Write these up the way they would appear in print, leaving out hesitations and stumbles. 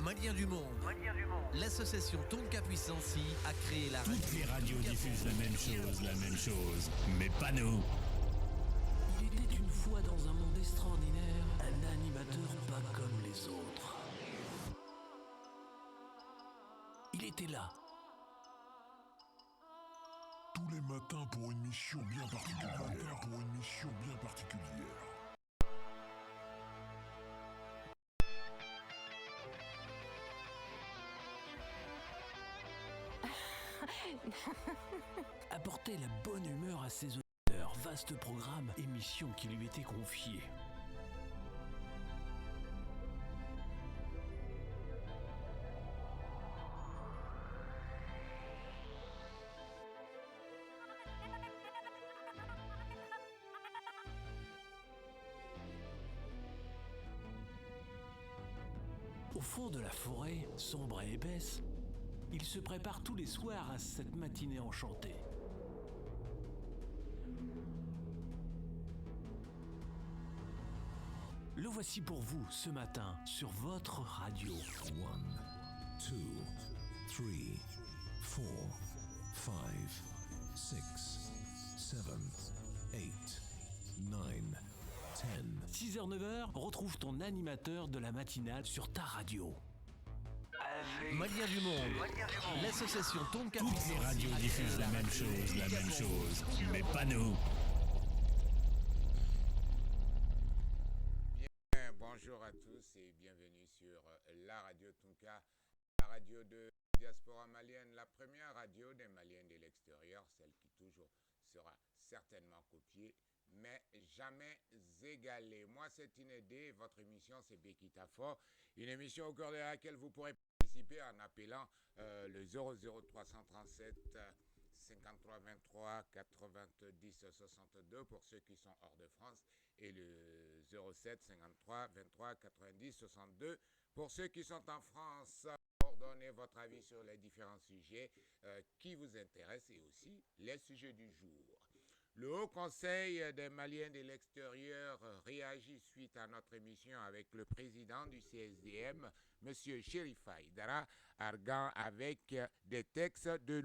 Maliens du monde. L'association Tonka Puissance a créé la radio. Toutes les radios diffusent la même chose, mais pas nous. Il était une fois dans un monde extraordinaire, un animateur pas comme les autres. Il était là. Tous les matins pour une mission bien particulière. Apporter la bonne humeur à ses auditeurs, vaste programme, émission qui lui était confiée. Au fond de la forêt, sombre et épaisse, il se prépare tous les soirs à cette matinée enchantée. Le voici pour vous ce matin sur votre radio. 1, 2, 3, 4, 5, 6, 7, 8, 9, 10. 6h-9h, retrouve ton animateur de la matinale sur ta radio. Maliens du monde, l'association Tonka Toutes les Puissance radios diffusent la même chose, mais pas nous. Bien, bonjour à tous et bienvenue sur la radio Tonka, la radio de diaspora malienne, la première radio des Maliens de l'extérieur, celle qui toujours sera certainement copiée, mais jamais égalée. Moi, c'est Inédé, votre émission, c'est Bekita Fort, une émission au cœur de laquelle vous pourrez participer en appelant le 00337 53 23 90 62 pour ceux qui sont hors de France et le 07 53 23 90 62 pour ceux qui sont en France. Pour donner votre avis sur les différents sujets qui vous intéressent et aussi les sujets du jour. Le Haut Conseil des Maliens de l'extérieur réagit suite à notre émission avec le président du CSDM, M. Chérifa Haïdara, arguant avec des textes de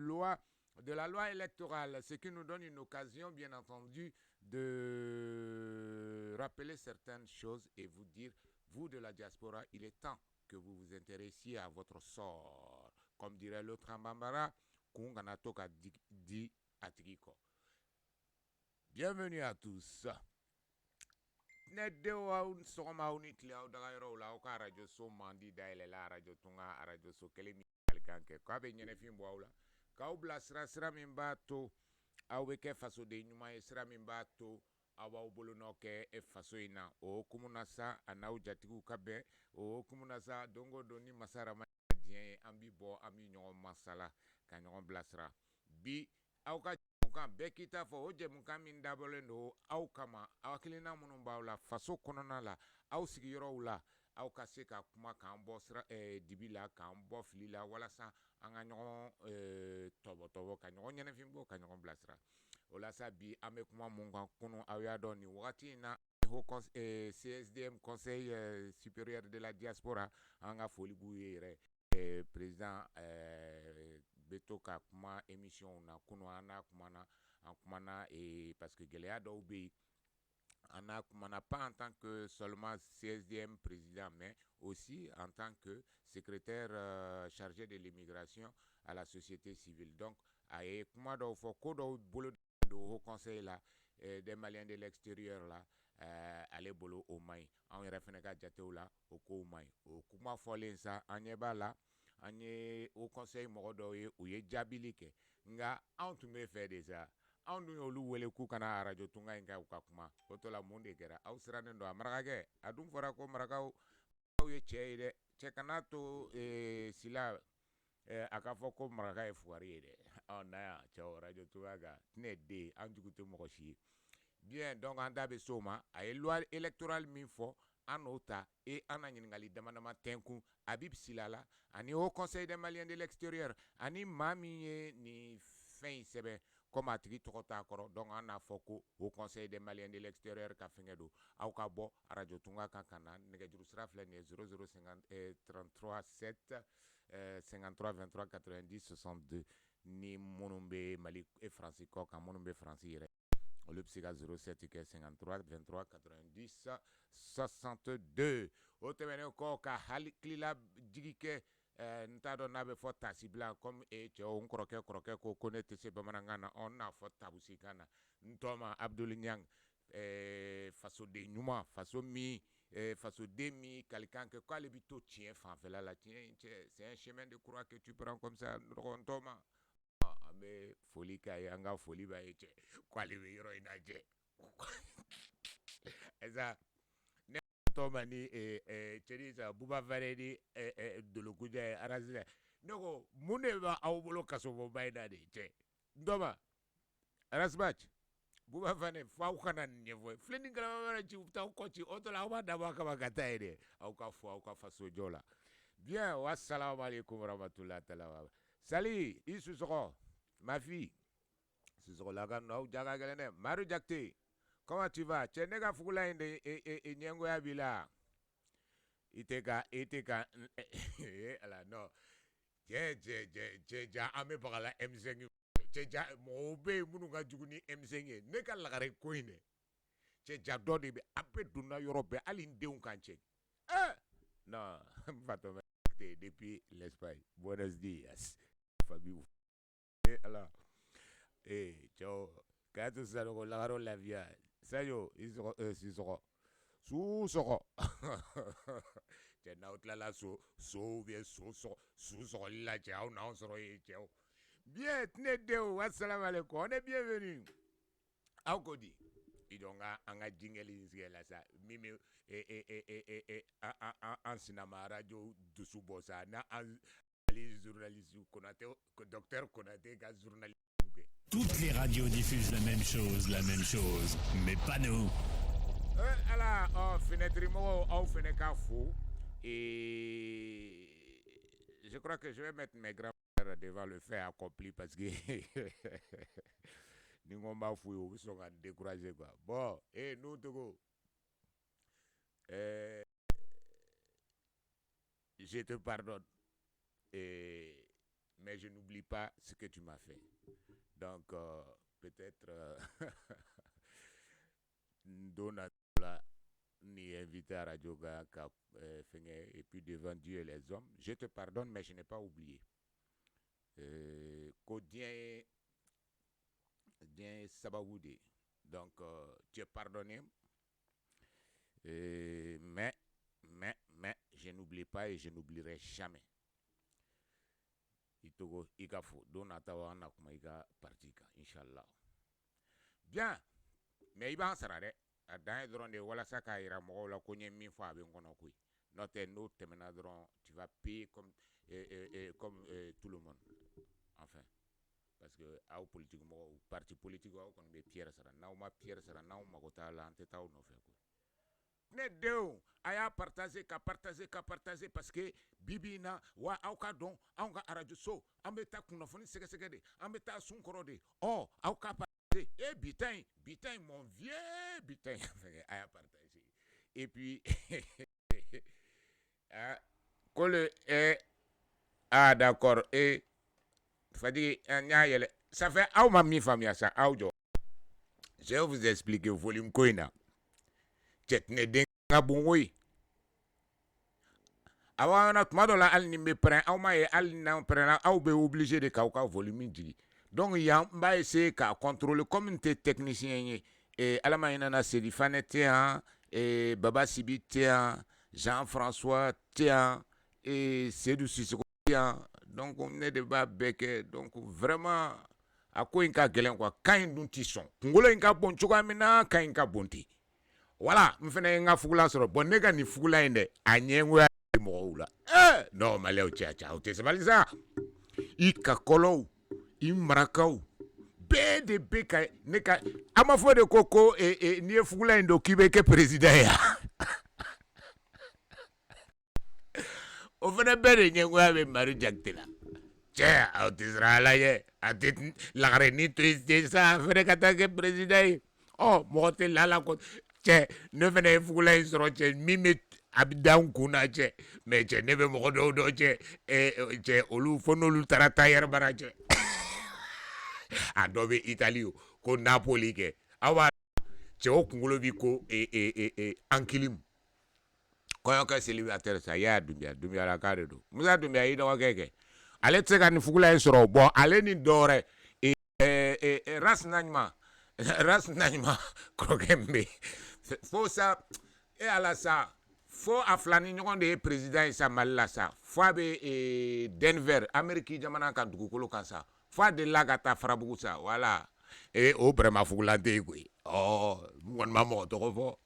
la loi électorale, ce qui nous donne une occasion, bien entendu, de rappeler certaines choses et vous dire, vous de la diaspora, il est temps que vous vous intéressiez à votre sort. Comme dirait l'autre en Bambara, Kunganatoka di Atriko. Bienvenue à tous. Nedewa soma unitli au dagairo la ka radio so mandi daile la radio tunga radio so kelemi alkanke ko be nyene fim bawla ka ubla sra mimbato aweke faso de nyuma sra mimbato awa ubolo noke e faso ina o kumunasa anau jatigu kabe o kumunasa dongo doni masara ma dien ambi bo ami nyon masala ka nyon blasra bi awka kan bekita fo o jemukan min dabole no aw kama awakilina munun baw la faso kɔnɔna la aw sigiyɔrɔw la aw ka se ka kuma k'an bɔ dibi la k'an bɔ fili la walasa an ka ɲɔgɔn tɔbɔtɔbɔ ka ɲɔgɔn ɲɛnɛfin bɔ ka ɲɔgɔn bilasira o la sa bi an bɛ kuma mun kan kunu aw y'a dɔn nin wagati in na CSDM Conseil supérieur de la diaspora an ka foli b'u ye yɛrɛ président beto ka kuma émission na kunu ana kumana et parce que gɛlɛya dɔw bɛ yen ana kumana pas en tant que seulement CSDM président mais aussi en tant que secrétaire chargé de l'immigration à la société civile. Donc a ye kuma dɔw fɔ ko dɔw bolo do Haut Conseil la des Maliens de l'extérieur la ale bolo o maɲi anw yɛrɛ fɛnɛ ka jatew la o ko maɲi o kuma fɔlen sa an ɲɛ b'a la an ye Haut Conseil mɔgɔ dɔw ye u ye jaabili kɛ nka anw tun bɛ fɛ de sa anw dun y'olu wele k'u kana arajo tunga in kɛ u ka kuma o to la mun de kɛra aw sirannen don a marakakɛ a dun fɔra ko marakaw aw ye cɛ ye dɛ cɛ kana to sila a ka fɔ ko maraka ye fugari ye dɛ na yan cɛw arajo tunga kan ne den an jugu tɛ mɔgɔ si ye bien donc an da bɛ so ma a ye loi électorale min fɔ an n'o ta an na ɲininkali dama dama tɛnkun a bi sila la ani Haut Conseil des Maliens de l'extérieur ani maa min ye nin fɛn in sɛbɛn comme a tigi tɔgɔ t'a kɔrɔ donc an n'a fɔ ko Haut Conseil des Maliens de l'extérieur ka fɛngɛ don aw ka bɔ arajo tunga kan ka na nɛgɛjuru sira filɛ nin ye 0033 7 53 23 90 62 ni minnu bɛ Mali Faransi kɔ kan minnu bɛ Faransi yɛrɛ olu bɛ se ka 07 kɛ 53 23 90 62 o tɛmɛnen kɔ ka hakilila jigi kɛ n t'a dɔn n'a bɛ fɔ tasibila comme cɛw n kɔrɔkɛ ko ne tɛ se bamanankan na an n'a fɔ tabusikan na n tɔma Abdul Niang fasoden ɲuman fasoden min kalikan kɛ k'ale bɛ to tiɲɛ fanfɛla la tiɲɛ c'est un chemin de croix que tu prends comme ça n tɔma an bɛ foli k'a ye an ka foli b'a ye cɛ k'ale bɛ yɔrɔ in lajɛ ɛsa ne tɔma ni cɛdi sa Buba Fare ni Dolokuja ye Arazila ne ko mun de b'aw bolo kasobonba in na de cɛ n tɔma Arasbach Buba Fane f'aw kana nin ɲɛfɔ filɛni galama wɛrɛ ci u bɛ taa aw kɔ ci o tɔ la aw b'a dabɔ a kama ka taa ye dɛ aw ka fɔ aw ka fasojɔ la bien wassalamu alaikum warahmatullahi taala wa Sali i Susɔgɔ ma fille Susɔgɔlaka ninnu aw ja ka gɛlɛn dɛ Maru Jakite comment tu vas cɛ ne ka fugula in de ɲɛngoya b'i la i tɛ ka ala non cɛ ja an bɛ baga la M5 cɛ ja mɔgɔw bɛ yen minnu ka jugu ni M5 ye ne ka lagare ko in dɛ cɛ ja dɔ de bɛ a bɛ donna yɔrɔ bɛɛ hali n denw kan cɛ non n fatɔ Conté depuis l'Espagne. Buenos días. Famille. Alors, ciao. Quand tu sais que la vie, ça y est, ils seront. Sous-soro. Tiens, là, sous-soro, là, ciao, non, ciao. Bien, tenez deux, assalamu alaikum, on est bienvenus. Aukodi, ils ont un jingle là, ça, mimi, en cinéma, radio, de sous-bossa, les journalistes, docteur Konaté, journaliste. Toutes les radios diffusent la même chose, mais pas nous. Alors, fenêtre, fenêtre, fou. Et je crois que je vais mettre mes grands-pères devant le fait accompli parce que nous sommes fouillés, nous sommes découragés. Bon, et nous, Togo, je te pardonne, mais je n'oublie pas ce que tu m'as fait. Donc, peut-être, Donatola ni invité à Radio Gaka et puis devant Dieu et les hommes, je te pardonne, mais je n'ai pas oublié. Kodien Sabawoude. Donc, tu es pardonné, mais, je n'oublie pas et je n'oublierai jamais. Itogo Ikafo, Donatawa Nakuma Ika Partika, Inch'Allah. Bien, mais il va en sarare. Dans les drones de Walasa Kaira, Mola Konya Mifa, Bengonokui. Note nous, tu vas payer comme tout le monde. Enfin. Parce que, au politique, au parti politique, on met Pierre Sara. Nauma Pierre Sara, Nauma Gota, l'anteta ou non fait. Ne deux, aya partager, parce que Bibina, wa auka don, auka arajuso, ambeta kunofoni sekede, ambeta sunkorode, oh, auka et bitain, mon vieux bitain, à partager. Et puis, d'accord, et ça fait ma mi famille ça, je vais vous expliquer le volume koina. Chet ne denga bongoy. Awana tmadola al ni me prend, al na prend, be obligé de kauka volume digi. Donc, il y a essayer de contrôler comme un technicien. Et à la manière, c'est du Fanetéan, et Baba Sibi Jean-François Téan, et c'est du Sissoko. Donc, on est de Babeke. Donc, vraiment, à quoi il y a quelqu'un quoi, quand il y a un tisson. Congolais, il y a un bon chocolat, quand il y a un bon thé. Voilà, je fais un foula sur le bon nègre, ni foula, il y a un moula. Non, malé, c'est pas ça. Il y a un Imrakau de beka neka amafo de koko ni fugula ndo kibeke president ya o fene bere nyengwa be mari jaktela che out Israël ye atit la reni triste ça fene kata ke president oh mote la ko che ne fene fugula isro che mimi abidan kuna che mais che ne be mo do che che olu fono lu tarata yer barache Adobe Italie ko Napoli ke awa cheo kungolo bi ko ankilim ko yo ka célibataire sa ya dumia la kare do musa dumia yi do keke ale tseka ni fugula soro bo ale ni dore ras nanyma krogembe fo sa ala sa fo aflani nyon de président sa malala sa fo be Denver Amerique jamana kan dugukolo kan sa Fa de la gata frabusa, voilà. Et au brema foulante, oui. Oh, mon maman, tu refais.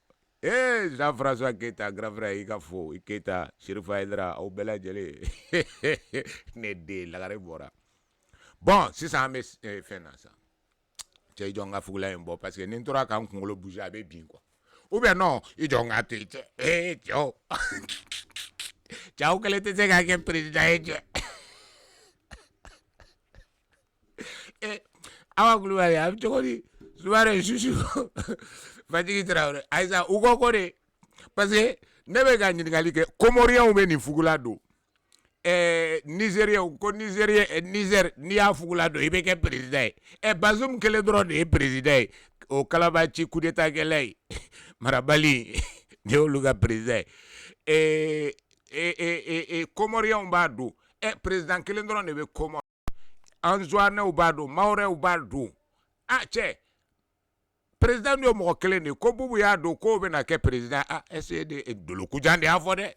Jean-François Keta, grand frère, il a faux, il Keta, Chirifa Edra, au Bela Djele. Nede, la garibora. Bon, si ça me fait ça. Tu es un foulin, bon, parce que n'entoura quand on le bouge avec bien, quoi. Ou bien non, il y a un tête. Ciao. Ciao, quel était ce président? Awa gluwari am chokori suare shushu fatigi traore aisa ugo kore parce que nebe ga nyingali ke comorien ou ni fugula do Nigeria ko Niger ni a fugula do ibe ke président Bazoum kele drone e président o kalabachi coup d'état kelay marabali de oluga président Comoriens b'a don président kelen dɔrɔn de bɛ Comore Anzouanais b'a don Mahorais b'a don cɛ président de mɔgɔ kelen de ko Bubu y'a don k'o bɛna kɛ président essayer de Dolokujan de y'a fɔ dɛ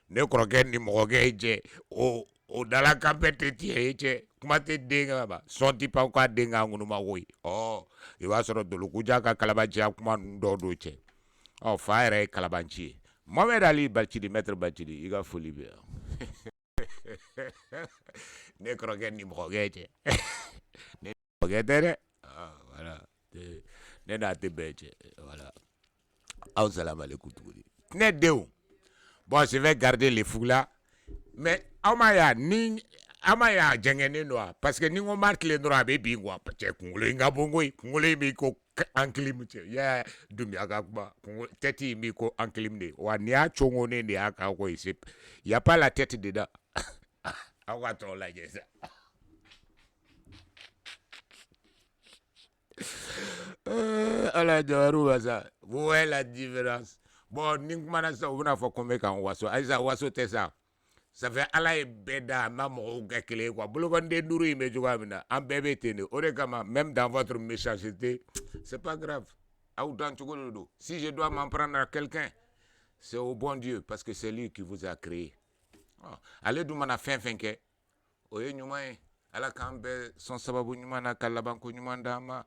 ne kɔrɔkɛ ni mɔgɔkɛ cɛ o dala kan bɛɛ tɛ tiɲɛ ye cɛ kuma tɛ den kan ba sɔn ti pa ka den kan ŋunuma koyi i b'a sɔrɔ Dolokujan ka kalabanciya kuma ninnu dɔw don cɛ fa yɛrɛ ye kalabanci ye Mohamed Ali Bacili maître Bacili i ka foli bɛ yan ne kɔrɔkɛ ni mɔgɔkɛ cɛ ne mɔgɔkɛ tɛ dɛ voilà ne n'a tɛ bɛɛ cɛ voilà aw salam alaikum tuguni ne denw bon je vais garder les fous là mais aw ma y'a jɛngɛnen don parce que ni ko m'a tilen dɔrɔn a bɛ bin quoi cɛ kunkolo in ka bon koyi kunkolo in b'i ko enclim cɛ ya Dumbuya ka kuma tête in b'i ko enclim de wa ni y'a congonen de y'a kan koyi y a pas la tête dedans aw ka tɔ lajɛ sa ala jawaru wasa vous voyez la différence bon ni kumana sa u bɛna fɔ ko n bɛ kan waso ayisa waso tɛ sa ça fait ala ye bɛɛ da ma mɔgɔw kɛ kelen quoi bolokɔniden duuru in bɛ cogoya min na an bɛɛ bɛ ten de o de kama même dans votre méchanceté c'est pas grave aw dan cogo de don si je dois m'en prendre à quelqu'un c'est au bon Dieu parce que c'est lui qui vous a créé ale dun mana fɛn fɛn kɛ o ye ɲuman ye ala k'an bɛɛ sɔn sababu ɲuman na ka laban ko ɲuman d'an ma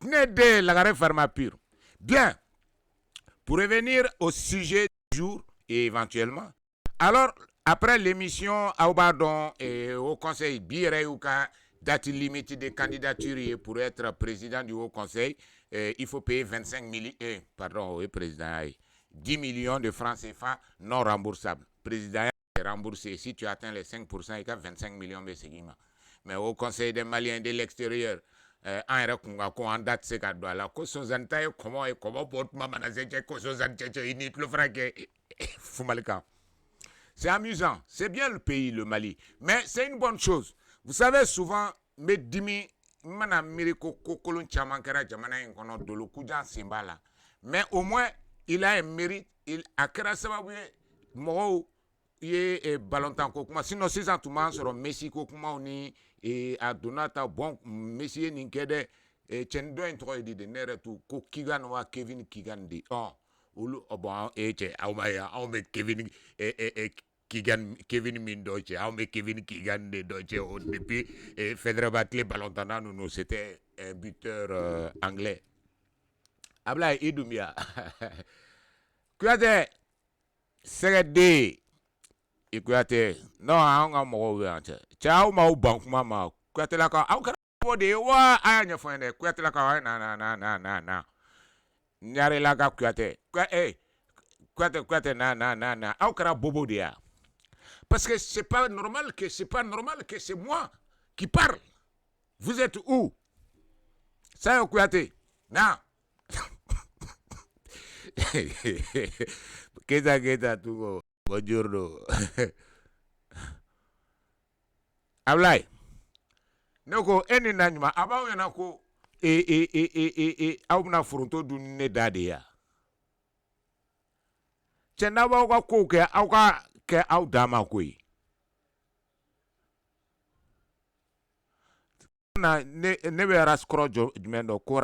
ne de lagare farma pure bien pour revenir au sujet du jour et éventuellement alors après l'émission Aubadon et au conseil Bire ou date limite de candidature pour être président du haut conseil il faut payer 25 millions pardon président 10 millions de francs CFA non remboursables président est remboursé si tu atteins les 5% il y a 25 millions de segiments mais au conseil des Maliens de l'extérieur an yɛrɛ kun ka ko an da tɛ se ka don a la ko sonsanni ta ye kɔmɔ ye kɔmɔ bɔ tuma mana se cɛ ko sonsanni cɛ i ni tulo fana kɛ fumalikan c'est amusant c'est bien le pays le Mali mais c'est une bonne chose vous savez souvent n bɛ dimi n mana miiri ko kolon caman kɛra jamana in kɔnɔ Dolokujan sen b'a la mais au moins il a un mérite a kɛra sababu ye mɔgɔw ye balontan ko kuma sinon sisan tun b'an sɔrɔ Messi ko kumaw ni a donna ta bon Messi ye nin kɛ dɛ cɛnin dɔ in tɔgɔ ye di de ne yɛrɛ to ko Kigan wa Kevin Kigan de olu bon cɛ aw ma ye anw bɛ Kevin min dɔ cɛ anw bɛ Kevin Kigan de dɔ cɛ depuis Federer tile balontanna ninnu c'était un buteur anglais Ablaye i Dumbuya Kuyatɛ sɛgɛden i Kuyatɛ non an ka mɔgɔw bɛ yan cɛ aw m'aw ban kuma ma Kuyatɛlakaw aw kɛra mɔgɔ de ye wa a y'a ɲɛfɔ n ye dɛ Kuyatɛlakaw a ye na Ɲarelaka Kuyatɛ Kuyatɛ na aw kɛra bobo de ya parce que c'est pas normal que c'est moi qui parle vous êtes où ça y est Kuyatɛ na Keta tugo bonjour Ablaye ne ko eni na ɲuman a b'aw ɲɛna ko aw bɛna foronto dun ne da de ya cɛ n'a b'aw ka kow kɛ aw ka kɛ aw dan ma koyi ne bɛ raskɔrɔ jumɛn dɔn ko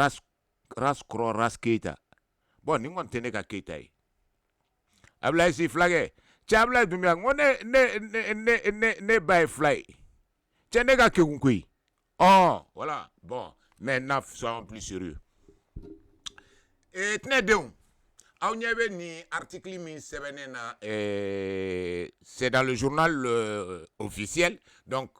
raskɔrɔ Keita bon nin kɔni tɛ ne ka Keita ye Ablaye si filakɛ cɛ Ablaye Dumbuya n ko ne ba ye fila ye cɛ ne ka kekun koyi voilà bon maintenant soyons plus sérieux tɛnɛ denw aw ɲɛ bɛ nin article min sɛbɛnnen na c'est dans le journal officiel donc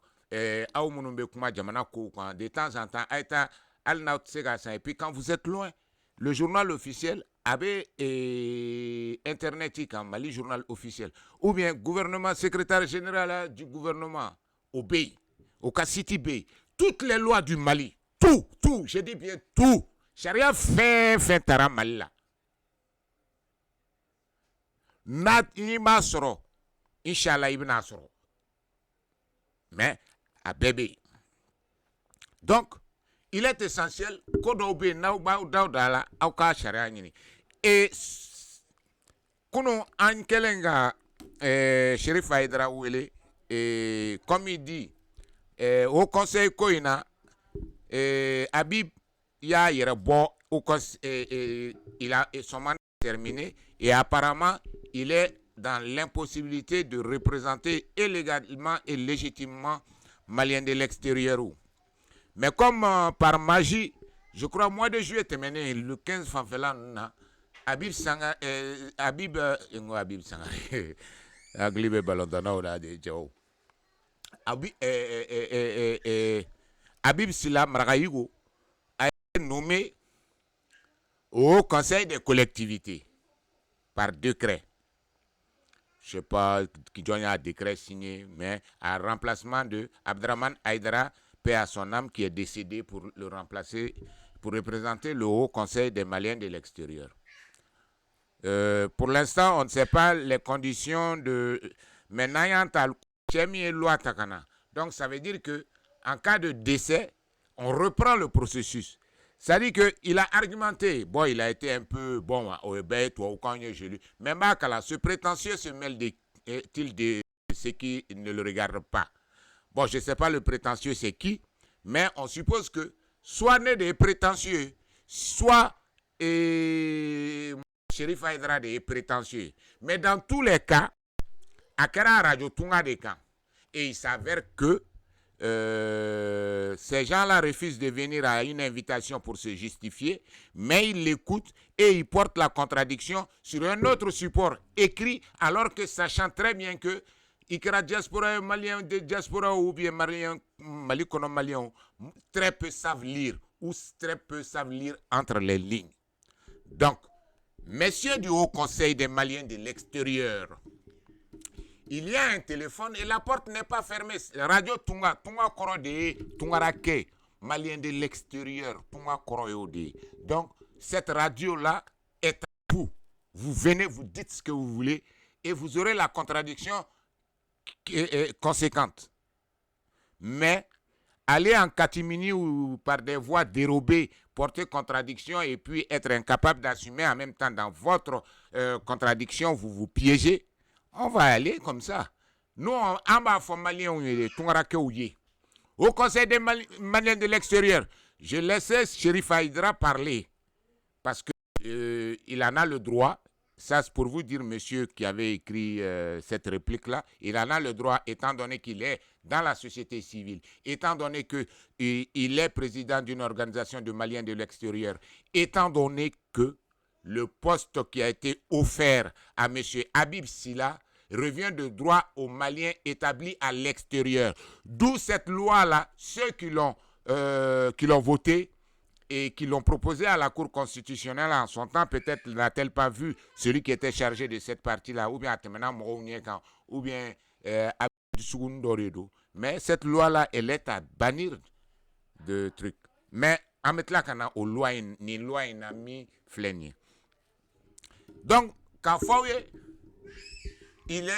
aw minnu bɛ kuma jamana kow kan de temps en temps a ye taa hali n'aw tɛ se k'a san et puis quand vous êtes loin le journal officiel avait internet kan Mali journal officiel ou bien gouvernement secrétaire général du gouvernement au pays au cas city bay toutes les lois du Mali tout je dis bien tout charia fɛn taara Mali la n'a i m'a sɔrɔ inchallah i bɛna sɔrɔ mais a bɛɛ bɛ yen donc il est essentiel ko dɔw bɛ yen n'aw b'aw da la aw ka charia ɲini et Kuno Ankelenga, Shérif Haïdra Ouele, comme il dit, au conseil Koina, Habib ya bon au il a son mandat terminé et apparemment il est dans l'impossibilité de représenter illégalement et légitimement Malien de l'extérieur. Mais comme par magie, je crois mois de juillet terminé le 15 février, Habib Sangare, Habib Sangare, Aglibe Balondana ou là de Djao. Habib Silla Maragaïgo a été nommé au Conseil des collectivités par décret. Je ne sais pas qui donne un décret signé, mais en remplacement de Abdraman Haïdara, paix à son âme, qui est décédé pour le remplacer, pour représenter le Haut Conseil des Maliens de l'extérieur. Pour l'instant, on ne sait pas les conditions de... Mais donc, ça veut dire que en cas de décès, on reprend le processus. C'est-à-dire qu'il a argumenté. Bon, il a été un peu bon au Ebé, toi, au Kanye, je lui. Mais Makala, ce prétentieux se mêle-t-il de ceux qui ne le regardent pas? Bon, je ne sais pas le prétentieux c'est qui, mais on suppose que soit né des prétentieux, soit Shérif Haïdra des prétentieux. Mais dans tous les cas, Akara Radio Tunga des camps. Et il s'avère que ces gens-là refusent de venir à une invitation pour se justifier, mais ils l'écoutent et ils portent la contradiction sur un autre support écrit, alors que sachant très bien que Ikra diaspora malien de diaspora ou bien malien malien, très peu savent lire ou très peu savent lire entre les lignes. Donc, messieurs du Haut Conseil des Maliens de l'extérieur, il y a un téléphone et la porte n'est pas fermée. Radio Tunga Korode, Tungarake, Malien de l'extérieur, Tunga Korode. Donc, cette radio-là est à vous. Vous venez, vous dites ce que vous voulez et vous aurez la contradiction conséquente. Mais aller en catimini ou par des voies dérobées, porter contradiction et puis être incapable d'assumer en même temps dans votre contradiction, vous vous piégez. On va aller comme ça. Nous, en bas, au Conseil des Maliens de l'extérieur, je laissais Shérif Haïdra parler parce qu'il en a le droit. Ça, c'est pour vous dire, monsieur qui avait écrit cette réplique-là, il en a le droit, étant donné qu'il est dans la société civile, étant donné qu'il est président d'une organisation de Maliens de l'extérieur, étant donné que le poste qui a été offert à monsieur Habib Silla revient de droit aux Maliens établis à l'extérieur. D'où cette loi-là, ceux qui l'ont voté et qui l'ont proposé à la Cour constitutionnelle en son temps, peut-être n'a-t-elle pas vu celui qui était chargé de cette partie-là, ou bien Atemena Mourouniekan, ou bien mais cette loi-là, elle est à bannir de trucs. Mais en mettant là, aux lois, ni loi, n'a mis flénier. Donc, Kafaoué, il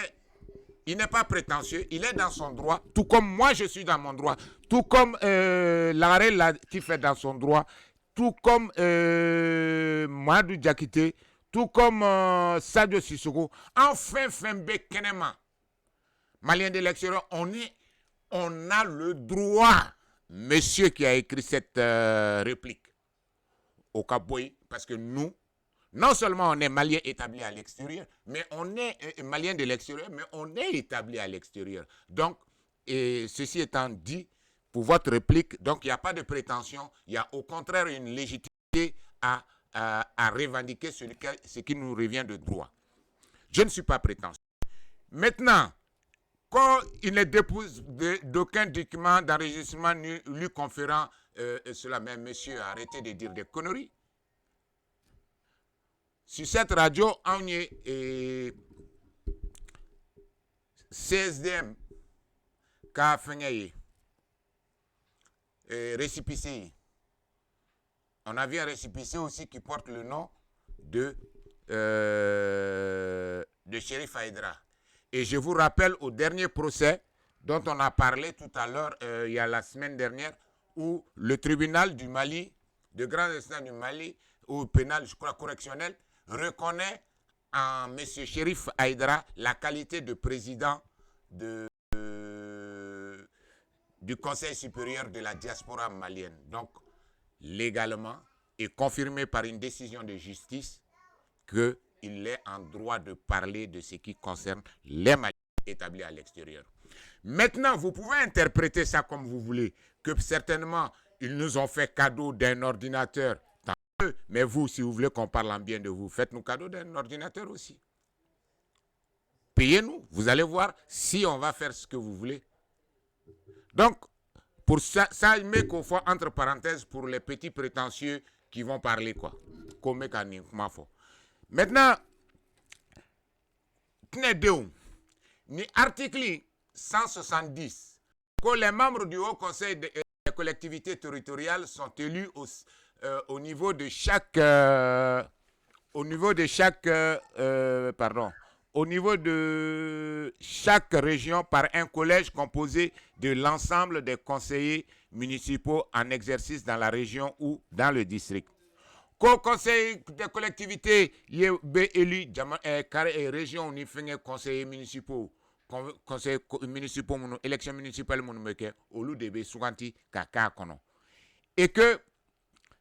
n'est pas prétentieux, il est dans son droit, tout comme moi je suis dans mon droit, tout comme Laré Latif est dans son droit, tout comme Madou Diakité, tout comme Sadio Sissoko. Enfin, Fembe Kenema, Malien de l'extérieur, on a le droit, monsieur qui a écrit cette réplique au Kaboy, parce que nous, non seulement on est Malien établi à l'extérieur, mais on est Malien de l'extérieur, mais on est établi à l'extérieur. Donc, ceci étant dit, pour votre réplique, donc il n'y a pas de prétention, il y a au contraire une légitimité à revendiquer ce qui nous revient de droit. Je ne suis pas prétentieux. Maintenant, quand il ne dépose d'aucun document d'enregistrement lui conférant cela, même monsieur, arrêtez de dire des conneries. Sur cette radio, on est CSDM, récipicé. On avait un récipicé aussi qui porte le nom de Shérif Haïdra. Et je vous rappelle au dernier procès dont on a parlé tout à l'heure, il y a la semaine dernière, où le tribunal du Mali, de grande instance du Mali, ou pénal, je crois correctionnel, reconnaît en M. Chérif Haïdara la qualité de président du Conseil supérieur de la diaspora malienne. Donc, légalement, et confirmé par une décision de justice qu'il est en droit de parler de ce qui concerne les Maliens établis à l'extérieur. Maintenant, vous pouvez interpréter ça comme vous voulez, que certainement, ils nous ont fait cadeau d'un ordinateur. Tant mieux, mais vous, si vous voulez qu'on parle en bien de vous, faites-nous cadeau d'un ordinateur aussi. Payez-nous, vous allez voir si on va faire ce que vous voulez. Donc, pour ça il met qu'on fait entre parenthèses pour les petits prétentieux qui vont parler quoi. Comme maintenant, ni article 170 que les membres du Haut Conseil des collectivités territoriales sont élus au niveau de chaque région par un collège composé de l'ensemble des conseillers municipaux en exercice dans la région ou dans le district. Qu'au conseil des collectivités, il y a élu région ou conseillers municipaux, conseillers municipaux, élection municipale, et que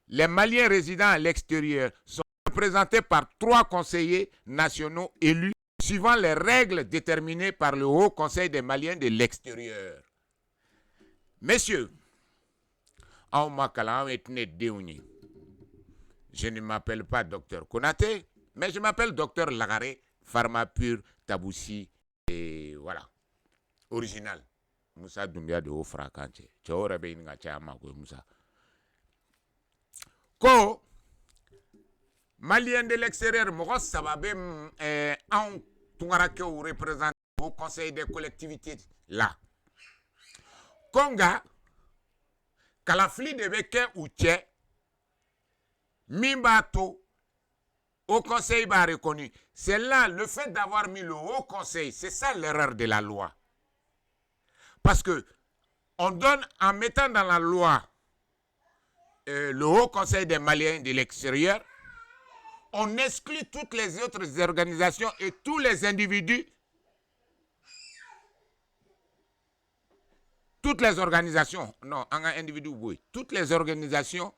les Maliens résidant à l'extérieur sont représentés par 3 conseillers nationaux élus suivant les règles déterminées par le Haut Conseil des Maliens de l'extérieur. Messieurs, je ne m'appelle pas Docteur Konaté, mais je m'appelle Docteur Lagaré, Pharmapur Taboussi, et voilà, original. Moussa Doumbia de Ofrakanche. Moussa. Ko Malien de l'extérieur, Mogos Sababe, en Tungarake ou représentant au Conseil des collectivités là. Konga, Kalafli de Beke ou Tché, Mimbato, au Conseil va reconnu. C'est là le fait d'avoir mis le Haut Conseil, c'est ça l'erreur de la loi. Parce que on donne, en mettant dans la loi le Haut Conseil des Maliens de l'extérieur, on exclut toutes les autres organisations et tous les individus, toutes les organisations, non, un individu, oui, toutes les organisations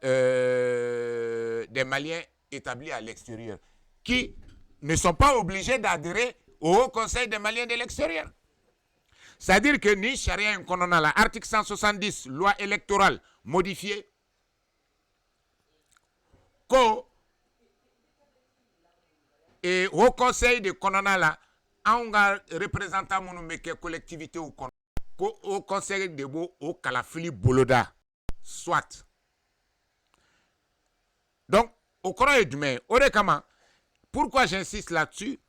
des Maliens établis à l'extérieur, qui ne sont pas obligés d'adhérer au Haut Conseil des Maliens de l'extérieur. C'est-à-dire que ni charia inconona la article 170, loi électorale modifiée, et au Conseil de Konona là, on a représentant mon collectivité ou au Conseil de Bo au Kalafili Boloda, soit. Donc, au courant du mai, pourquoi j'insiste là-dessus?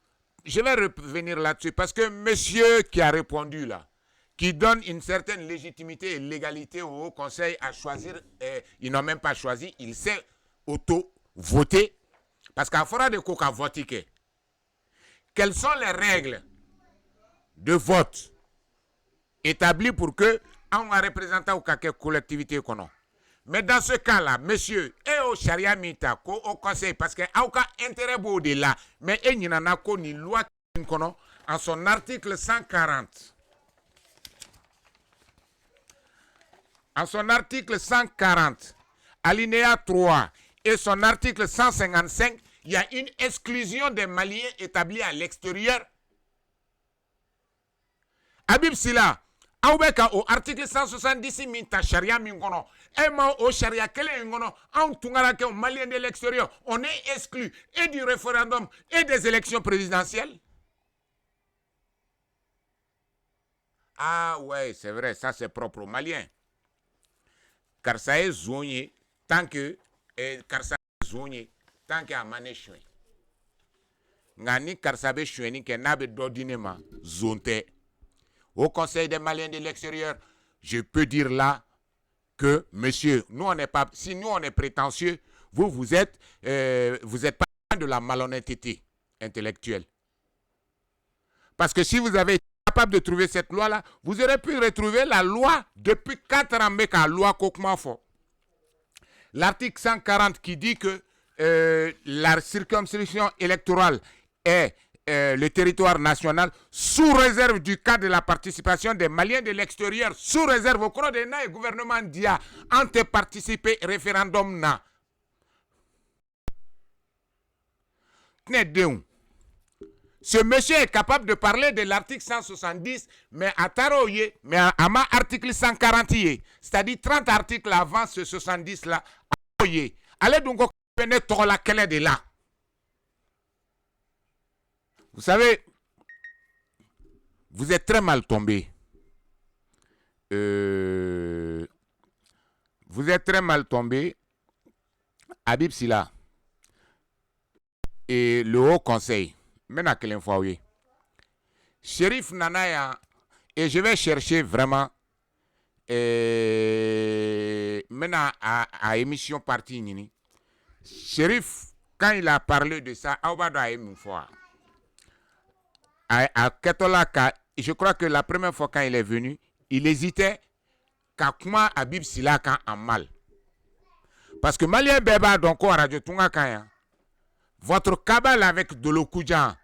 Je vais revenir là-dessus parce que monsieur qui a répondu là, qui donne une certaine légitimité et légalité au Haut Conseil à choisir, ils n'ont même pas choisi, il s'est auto-voté parce qu'à fora de coca voté. Quelles sont les règles de vote établies pour que on a représenté ou quelque collectivité qu'on a? Mais dans ce cas-là, monsieur, et au charia mita, au conseil, parce que aucun intérêt beau de là, mais il n'y en a qu'une ni loi en son article 140. En son article 140, alinéa 3, et son article 155, il y a une exclusion des Maliens établis à l'extérieur. Habib Silla, au article 170, minta charia mingono. Et au charia kele ngono, en tungarake au Malien de l'extérieur, on est exclu et du référendum et des élections présidentielles. Ah ouais, c'est vrai, ça c'est propre aux Maliens. Car ça est zoné, tant que car ça est zoné, tant que amane chouin. Ngani car ça be chouin ni que nabe d'ordinema zonte. Au Conseil des Maliens de l'extérieur, je peux dire là que, monsieur, nous on n'est pas, si nous on est prétentieux, vous êtes pas de la malhonnêteté intellectuelle. Parce que si vous avez été capable de trouver cette loi-là, vous aurez pu retrouver la loi depuis 4 ans, mais la loi Kokmafo. L'article 140 qui dit que la circonscription électorale est le territoire national sous réserve du cas de la participation des Maliens de l'extérieur, sous réserve au cours de le gouvernement dia ante participer référendum na. Ce monsieur est capable de parler de l'article 170, mais à Taroye, mais à ma article 140, c'est-à-dire 30 articles avant ce 70 là. Allez donc venir la quelle est de là. Vous savez, vous êtes très mal tombé. Vous êtes très mal tombé. Habib Silla et le Haut Conseil. Maintenant, quelle fois, oui. Shérif Nanaya, et je vais chercher vraiment maintenant à émission partie Nini. Shérif, quand il a parlé de ça, une fois. À Ketolaka, je crois que la première fois quand il est venu, il hésitait qu'à comment Habib Silla quand en mal. Parce que Malien Beba donc à Radio Tunga Kaya, votre cabale avec Dolo Koujan,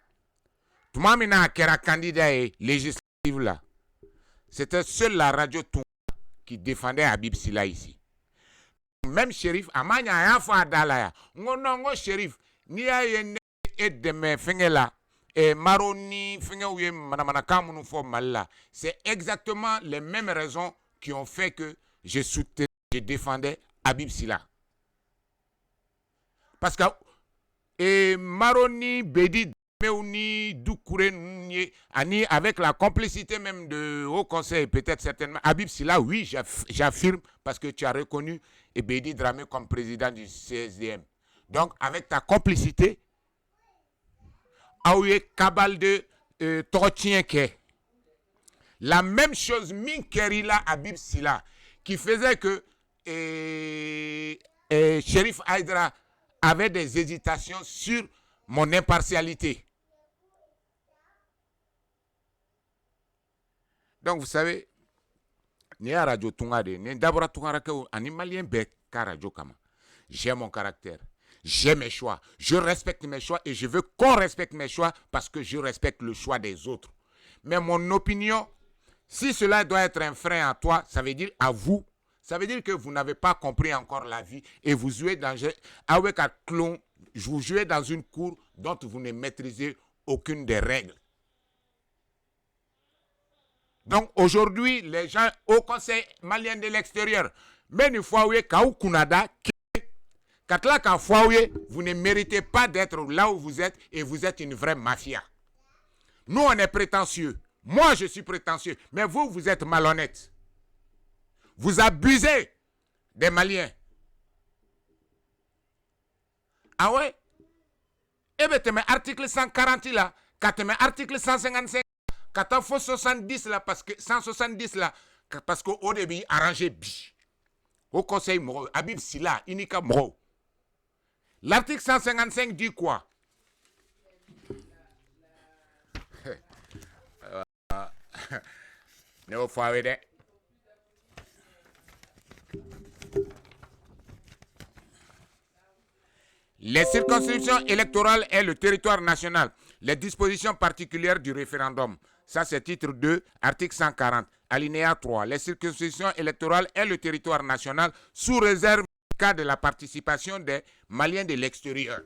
tout le monde qui era candidat législatif là, c'était seule la Radio Tunga qui défendait Habib Silla ici. Même shérif, Amanya a un fois Dalaya, non, shérif, ni a une aide de mes fingers et Maroni, Fingaouye, Manamanakamun for Malla. C'est exactement les mêmes raisons qui ont fait que je soutenais, je défendais Habib Silla. Parce que Maroni, Bedi, Meouni, Doukouré, Ani, avec la complicité même de Haut Conseil, peut-être certainement, Habib Silla, oui, j'affirme, parce que tu as reconnu Bedi Dramé comme président du CSDM. Donc, avec ta complicité, Aouye Kabal de Tortien Ke. La même chose, Minkerila Habib Silla, qui faisait que Shérif Haïdra avait des hésitations sur mon impartialité. Donc, vous savez, ni à Radio Tungade, ni d'abord Tungarake, animalien bec, car Radio Kama. J'ai mon caractère. J'ai mes choix. Je respecte mes choix et je veux qu'on respecte mes choix parce que je respecte le choix des autres. Mais mon opinion, si cela doit être un frein à toi, ça veut dire à vous, ça veut dire que vous n'avez pas compris encore la vie et vous jouez dans vous jouez dans une cour dont vous ne maîtrisez aucune des règles. Donc aujourd'hui, les gens au Conseil malien de l'extérieur, même une fois où Kaou Kunada, vous ne méritez pas d'être là où vous êtes et vous êtes une vraie mafia. Nous, on est prétentieux. Moi, je suis prétentieux. Mais vous, vous êtes malhonnête. Vous abusez des Maliens. Ah ouais? Eh bien, tu mets article 140 là, quand tu mets article 155, quand tu fais 70 là, parce que 170 là, parce qu'au début, arrangé bi. Au Conseil Moro, Habib Silla, Inika Moro. L'article 155 dit quoi? Les circonscriptions électorales et le territoire national. Les dispositions particulières du référendum. Ça, c'est titre 2, article 140, alinéa 3. Les circonscriptions électorales et le territoire national sous réserve du cas de la participation des Maliens de l'extérieur.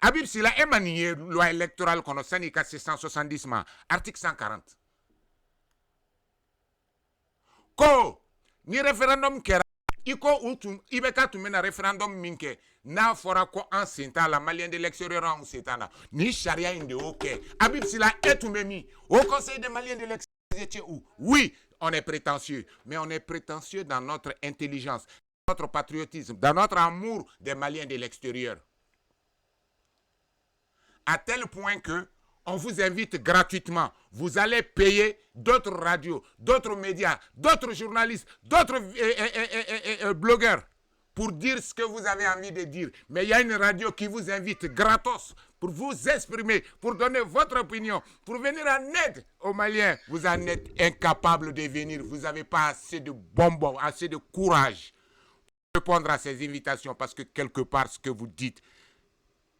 Habib Silla est manié loi électorale qu'on a 170 article 140. Ko ni référendum kera iko utum ibeka tumena référendum minke na fora ko en senta la Malien de l'extérieur en setana ni charia inde OK. Habib Silla est tumemi au Conseil des Maliens de l'extérieur où oui, on est prétentieux, mais on est prétentieux dans notre intelligence, notre patriotisme, dans notre amour des Maliens de l'extérieur. À tel point que on vous invite gratuitement. Vous allez payer d'autres radios, d'autres médias, d'autres journalistes, d'autres blogueurs pour dire ce que vous avez envie de dire. Mais il y a une radio qui vous invite gratos pour vous exprimer, pour donner votre opinion, pour venir en aide aux Maliens. Vous en êtes incapable de venir. Vous n'avez pas assez de bonbons, assez de courage pour répondre à ces invitations parce que quelque part, ce que vous dites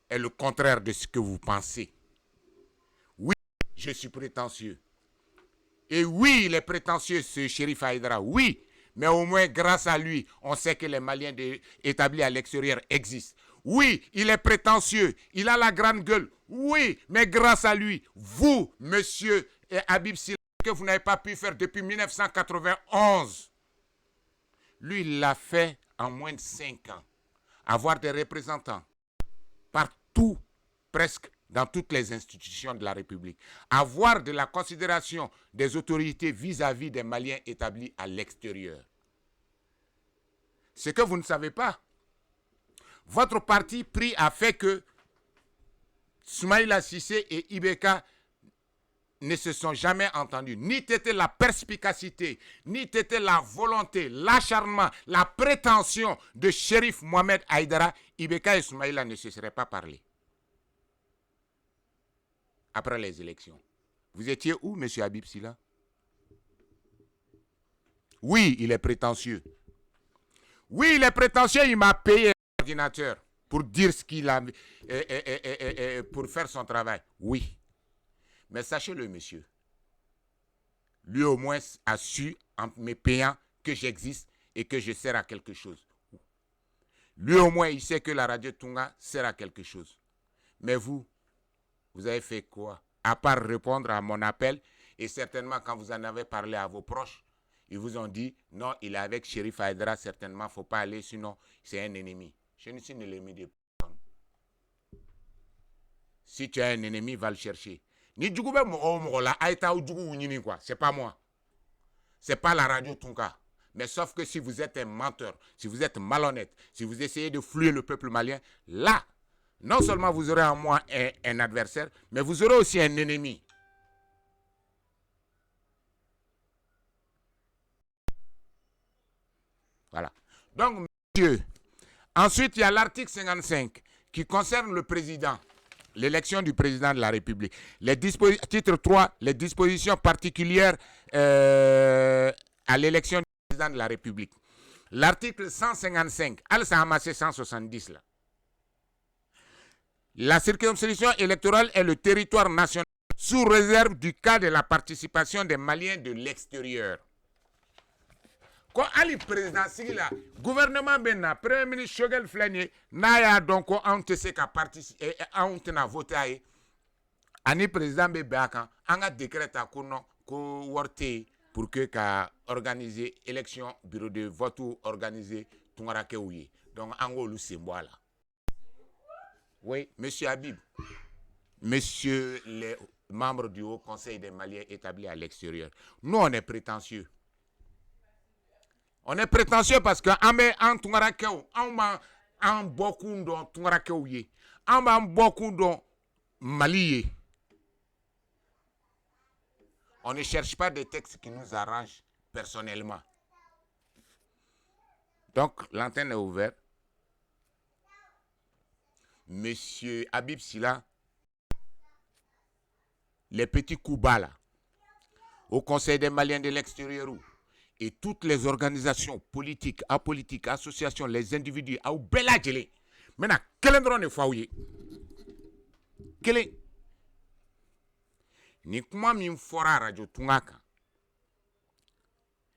est le contraire de ce que vous pensez. je suis prétentieux. Et oui, il est prétentieux, ce Shérif Aïdara, oui. Mais au moins, grâce à lui, on sait que les Maliens établis à l'extérieur existent. Oui, il est prétentieux, il a la grande gueule. Oui, mais grâce à lui, vous, monsieur Habib Silla, que vous n'avez pas pu faire depuis 1991, lui, il l'a fait en moins de 5 ans. Avoir des représentants partout, presque, dans toutes les institutions de la République. Avoir de la considération des autorités vis-à-vis des Maliens établis à l'extérieur. Ce que vous ne savez pas, votre parti pris a fait que Soumaïla Cissé et Ibeka ne se sont jamais entendus. Ni t'était la perspicacité, ni t'était la volonté, l'acharnement, la prétention de Shérif Mohamed Aïdara, Ibeka et Soumaïla ne se seraient pas parlé. Après les élections. Vous étiez où, M. Habib Silla? Oui, il est prétentieux. Oui, il est prétentieux, il m'a payé un ordinateur pour dire ce qu'il a, pour faire son travail. Oui. Mais sachez-le, monsieur. Lui au moins a su, en me payant, que j'existe et que je sers à quelque chose. Lui au moins, il sait que la radio Tunga sert à quelque chose. Mais vous avez fait quoi? À part répondre à mon appel, et certainement quand vous en avez parlé à vos proches, ils vous ont dit, non, il est avec Shérif Aïdara, certainement, il ne faut pas aller, sinon c'est un ennemi. Je ne suis un ennemi de personne. Si tu as un ennemi, va le chercher. Ni du coup, c'est pas moi. C'est pas la radio Tunga. Mais sauf que si vous êtes un menteur, si vous êtes malhonnête, si vous essayez de flouer le peuple malien, là, non seulement vous aurez en moi un adversaire, mais vous aurez aussi un ennemi. Voilà. Donc, monsieur, ensuite, il y a l'article 55 qui concerne le président, l'élection du président de la République. Titre 3, les dispositions particulières à l'élection du président de la République. L'article 155, elle s'est amassé 170 là. La circonscription électorale est le territoire national sous réserve du cas de la participation des Maliens de l'extérieur. Quand Ali président Sigila, gouvernement Benna, premier ministre Shogel Flanier, n'a donc on te sait qu'à participer, on te n'a voté, ani président Bebakan, on a décrété à Kouno, Kouorte, pour que qu'a organiser élection, bureau de vote ou organiser Tungarake Ouye. Donc, en gros, le symbole. Oui, monsieur Habib, monsieur les membres du Haut Conseil des Maliens établis à l'extérieur, nous on est prétentieux. On est prétentieux parce que en Tungarakeo, en beaucoup de Tungarakeo, en beaucoup de Maliens. On ne cherche pas des textes qui nous arrangent personnellement. Donc, l'antenne est ouverte. Monsieur Habib Silla, les petits coups bas là, au Conseil des Maliens de l'extérieur et toutes les organisations politiques, apolitiques, associations, les individus, au Beladjele. Maintenant, quel endroit ne faut-il? Quel est? Ni comment m'y fera radio Tungaka.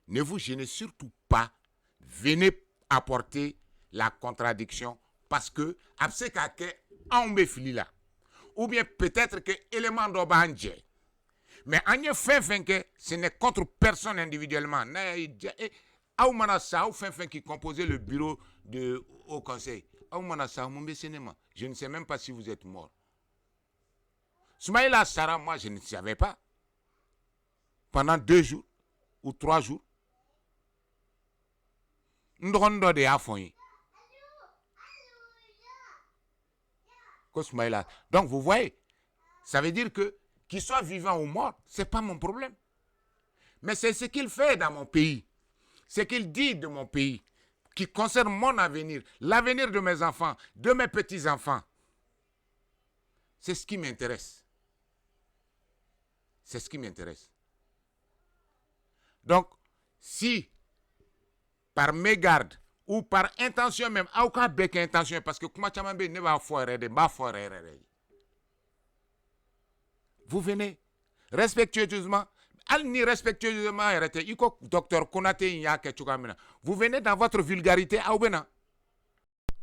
Ne vous gênez surtout pas. Venez apporter la contradiction parce que après que on me fili là. Ou bien peut-être que élément d'obanje. Mais en fait que ce n'est contre personne individuellement. Qui composait le bureau au conseil. Je ne sais même pas si vous êtes mort. Soumaïla Sarah, moi je ne savais pas. Pendant 2 jours ou 3 jours. Donc vous voyez, ça veut dire que qu'il soit vivant ou mort, ce n'est pas mon problème. Mais c'est ce qu'il fait dans mon pays. Ce qu'il dit de mon pays, qui concerne mon avenir, l'avenir de mes enfants, de mes petits-enfants. C'est ce qui m'intéresse. C'est ce qui m'intéresse. Donc, si par mégarde ou par intention même, aucun bec intention, parce que vous venez, respectueusement. Ni respectueusement arrêté. Il faut docteur Konate Yake Chukamina. Vous venez dans votre vulgarité à Oubena.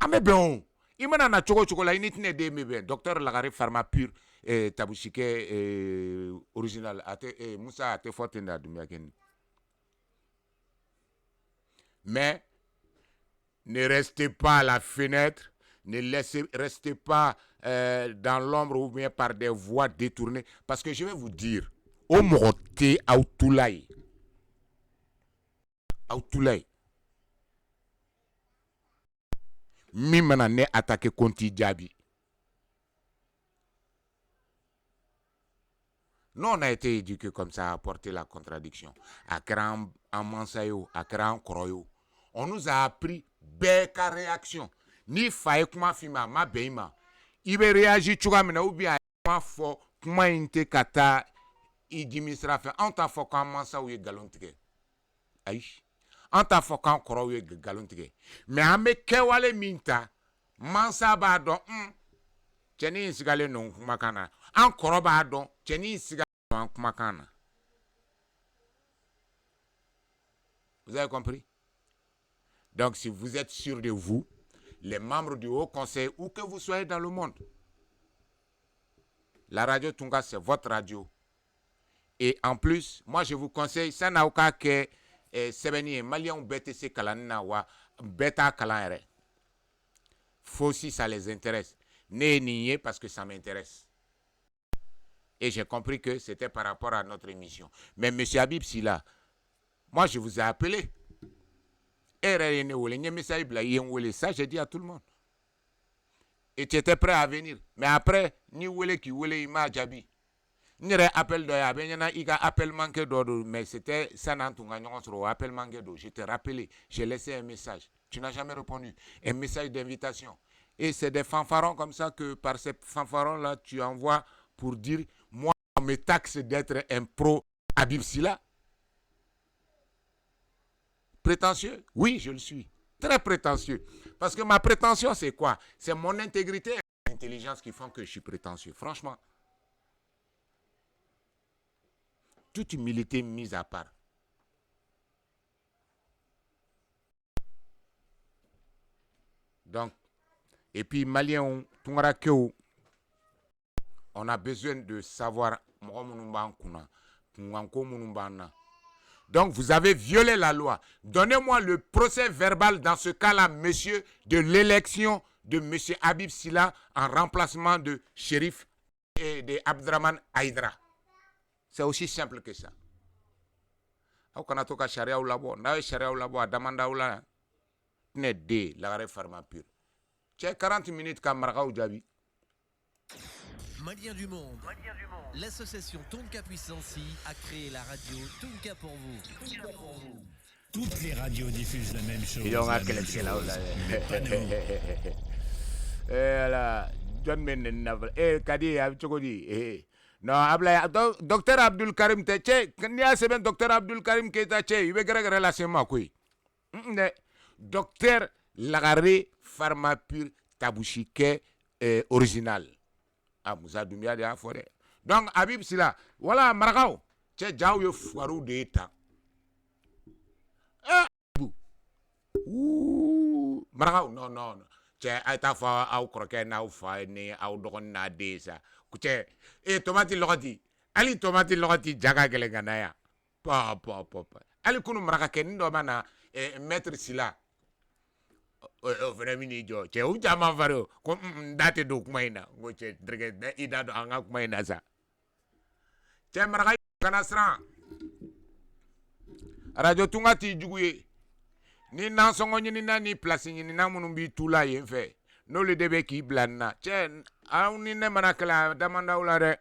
Ah mais bon. Imana na choco chocolat initne de mebe. Docteur Lagare Pharma pur tabushike original. Moussa ate fortenda dumiaken. Mais ne restez pas à la fenêtre. Ne restez pas dans l'ombre ou bien par des voies détournées. Parce que je vais vous dire. Au moroté Aoutoulaye. Aoutoulaye. Mimana ne attaqué Konti Djabi. Nous, on a été éduqués comme ça à porter la contradiction. À Kran Mansayo, à Kran Kroyo. On nous a appris beka réaction. Ni faye kuma fima ma beima. Ibe réagi chugamina ou bien ma fo kuma inte kata. Il dit ministre fait en tant que mansa ou galon tige aïe en tant que koro ou galon tige mais ame kewale minta mansa ba don cheni sigale non makana en koro ba don cheni sigale non makana. Vous avez compris? Donc si vous êtes sûr de vous, les membres du Haut Conseil, où que vous soyez dans le monde, la radio Tunga c'est votre radio. Et en plus, moi je vous conseille, ça n'a aucun que Sebeni Malien BTC Kalanina ou Beta Kalanere. Faut si ça les intéresse. Né nié parce que ça m'intéresse. Et j'ai compris que c'était par rapport à notre émission. Mais M. Habib Silla, moi je vous ai appelé. Ça j'ai dit à tout le monde. Et tu étais prêt à venir. Mais après, ni Wele qui Wele Ima Djabi. Nire appel doya benyana iga appel manqué d'ordre mais c'était ça n'antunga nyonsro appel manqué d'ordre. Je t'ai rappelé, j'ai laissé un message. Tu n'as jamais répondu. Un message d'invitation. Et c'est des fanfarons comme ça que par ces fanfarons là tu envoies pour dire moi on me taxe d'être un pro Habib Silla. Prétentieux? Oui, je le suis. Très prétentieux. Parce que ma prétention c'est quoi? C'est mon intégrité et mon intelligence qui font que je suis prétentieux. Franchement. Toute humilité mise à part. Donc, et puis Malien, on a besoin de savoir. Donc, vous avez violé la loi. Donnez-moi le procès verbal dans ce cas-là, monsieur, de l'élection de monsieur Habib Silla en remplacement de Shérif et de Abdraman Aïdra. C'est aussi simple que ça. Au Kanato ka charia ou labo, na charia ou labo adamanda ou la ne de la réforme pure. Tu 40 minutes ka marga ou jabi. Maliens du monde. L'association Tonka Puissance a créé la radio Tonka pour vous. Toutes les radios diffusent la même chose. Ils ont la quel même est là chose, mais pas nous. là, John Menden, Kadi, Chokodi, non, docteur Abdul Karim Teche, n'y a c'est bien docteur Abdul Karim Ketache, il veut que relation ma couille. Docteur Lagare Pharma Pur Tabushike original. Ah, Moussa Doumbia de la forêt. Donc, Habib Silla, voilà, Maragao, c'est Djaou yo foirou de état. Maragao, non, non. C'est à fa au croquet na ou fa ne au dogon na de ça. Kuche e tomati logati. Ali tomati logati jaga gelengana ya. Pa. Ali kunu maraka ken ndo mana maître Silla. Vraiment ni jo. Che u jama varo ko date do kumaina. Ngo che drege ida do anga kumaina sa. Che maraka kana sran. Radio Tungati juguye. Ni nan songo ni ni place ni na munu bi tula yen fe no le debe ki blanna chen aw ni ne manakala damanda wala de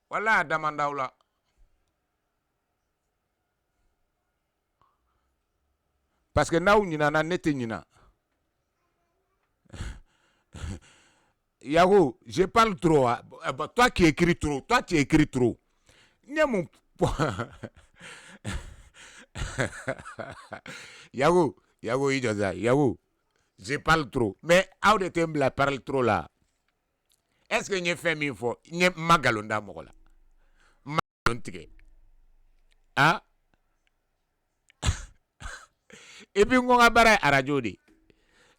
wala damanda wala parce que naw ni na nete ni na Yago, je parle trop toi qui écris trop toi tu écris trop ni mon Yago, je parle trop. Mais, how de temble la parle trop là. est-ce que n'y fait min fo n'y magalonda mokola magalontige ah et puis on a barré à radio de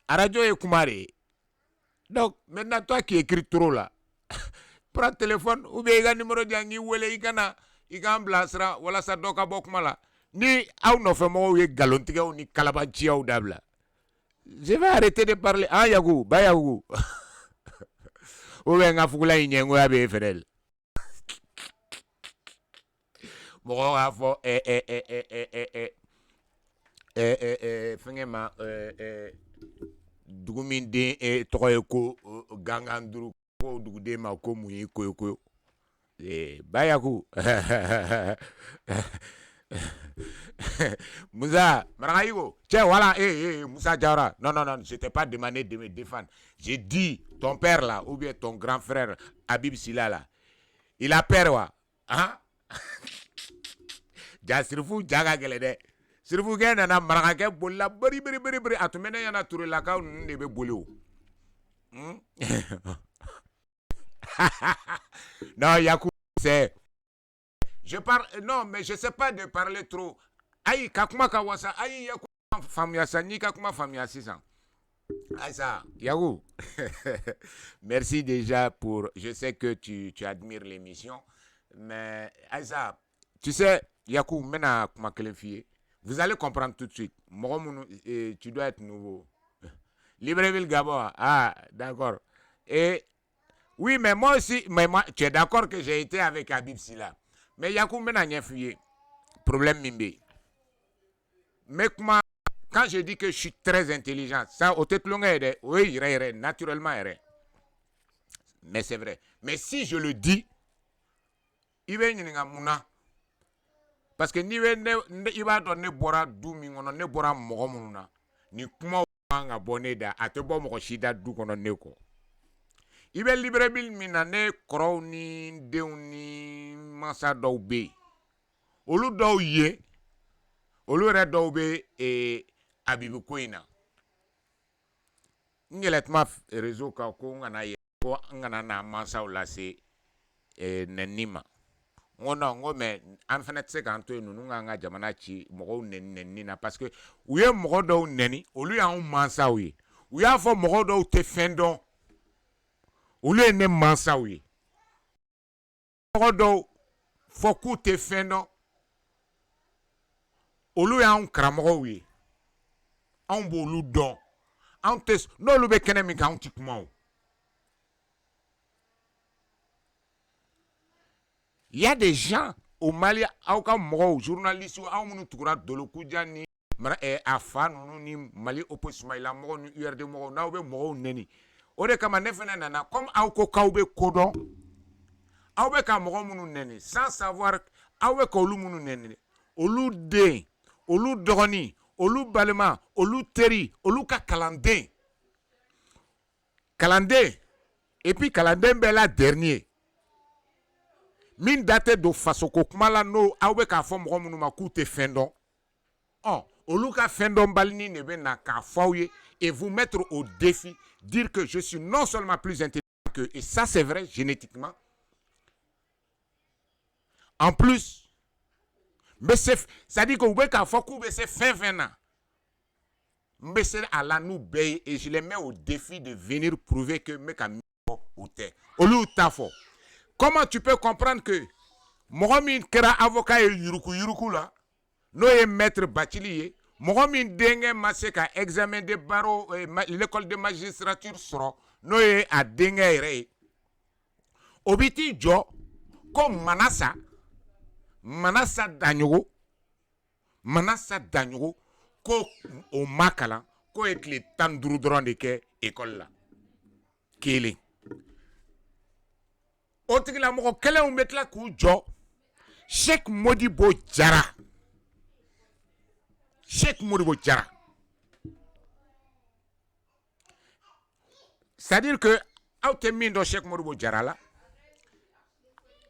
radio est kumare donc maintenant toi qui écris trop là prends téléphone ou bien un numéro d'angi wele ikana ikam blasra wala sa doka bokmala ni aw no fe mo ye galontige ou ni kalabanchi ou dabla. Je vais arrêter de parler. Ah, Yagou, bah Yagou. Ou bien, Fugula Inyengo Abe Fedel. Bon, afo, Fengema, Duguminde, Troyoko, Gangandru, Dugudema, Komu, Koyoko. Bah Yagou. Moussa, Maraïgo, tiens, voilà, Moussa Diawara. Non, je t'ai pas demandé de me défendre. J'ai dit, ton père là, ou bien ton grand frère, Habib Silla là, il a peur, wa. Hein? Sirfou, Djaga Gelede. Sirfou, Genana, Marake, Bola, Bari, à tout mener, y en a tout la cao, ne be boulot. Non, Yakou, c'est. Je parle, non, mais je ne sais pas de parler trop. Aïe, kakuma kawasa, aïe, yakuma famia sani, kakuma famia sisan. Aïe, ça, Yagou. Merci déjà pour. Je sais que tu admires l'émission. Mais, aïe, ça, tu sais, Yakou, maintenant, comment que fille, vous allez comprendre tout de suite. Tu dois être nouveau. Libreville Gabon, ah, d'accord. Et, oui, mais moi aussi, tu es d'accord que j'ai été avec Habib Silla. Mais Yakou mena n'y fouillé. Problème mimbe. Mais comment, quand je dis que je suis très intelligent, ça, au tête longue, oui, naturellement, mais c'est vrai. Mais si je le dis, il va y avoir parce que il va donner bora doumi, on ne bora mogomuna, ni kuma wanga boneda, ate bo mokoshida du kono neko. Il va libérer bil minane kroni deuni masa daube. Olu daw ye, olu re daube e abibu koina. Ngeletma réseau ka ko ngana ye ko ngana na masa olase nenima. Ngona ngome an fenet se kanto nunu nga jamana chi mogo nenina parce que uye mogo daw neni olu ya un masa wi. Uya fo mogo daw te fendon. Olu ne mansa wi. Mogo foku te fendo. Olu ya un kramogo wi. On bolu don. On te no lu be kene mi ka on tikuma. Il y a des gens au Mali au ka mogo journalistes au munu tukura doloku jani afa ni Mali opposition ila mogo ni URD mogo na be mogo neni. Ode kama nefene nana comme auko kaube kodon aube ka mogo munu neni sans savoir aube ko lu munu neni olu de olu dogoni olu balema olu teri olu ka kalande et puis kalande be la dernier min date do faso ko kumala no aube ka fo mogo munu makute fendon olu ka fendon balini ne be na ka fawye et vous mettre au défi, dire que je suis non seulement plus intelligent qu'eux, et ça c'est vrai génétiquement. En plus, mais ça dit que vous pouvez c'est fin. Mais c'est à la nous paye et je les mets au défi de venir prouver que mes amis ou t'es. Comment tu peux comprendre que Mohamed Kera avocat et Yuruku là, non est maître bachelier. Mohamed Dengue Maseka examen de barreau l'école de magistrature sera noé à Dengue Rey. Obiti Jo comme Manassa Danyugo ko o makala ko ekle tanduru dron de ke école là. Kili. Otiki la moko kele o metla ku Jo Cheikh Modibo Diarra. Cheikh Modibo Diarra. C'est-à-dire que, Cheikh Modibo Diarra là,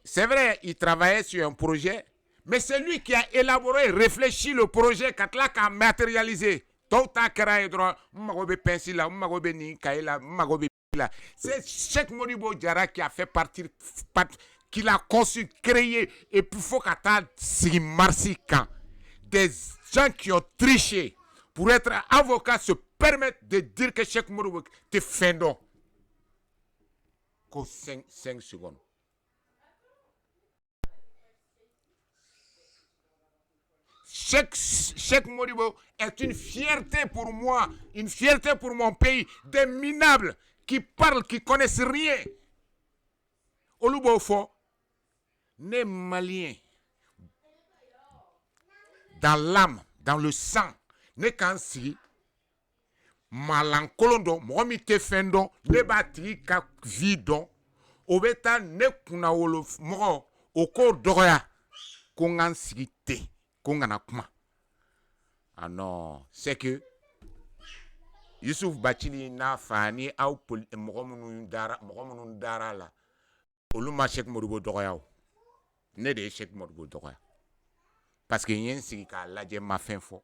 c'est vrai, il travaillait sur un projet, mais c'est lui qui a élaboré, réfléchi le projet, quand là, qu'a matérialisé. Tout à kera et droit, m'agobe pensila, m'agobe ni kaila, m'agobe là. C'est Cheikh Modibo Diarra qui a fait partir, qui l'a conçu, créé, et puis il faut qu'attendre si Marcy quand des gens qui ont triché pour être avocats se permettent de dire que Cheikh Modibo te fait non. Qu'au 5 secondes. Cheikh Modibo est une fierté pour moi, une fierté pour mon pays, des minables qui parlent, qui connaissent rien. Olubofo, né malien, dans l'âme, dans le sang, né kansi, malankolondo, momi te fendo, ne bati ka vidon, obeta ne kuna wolof, mo, oko doya, kongan sigite. Ah non, c'est que Youssouf Bachili n'a fani au mogomunun dara la. Oluma Cheikh Modibo Dogoya. Ne de Cheikh Modibo Dogoya. Parce que yen sigi ka laje ma fin fo.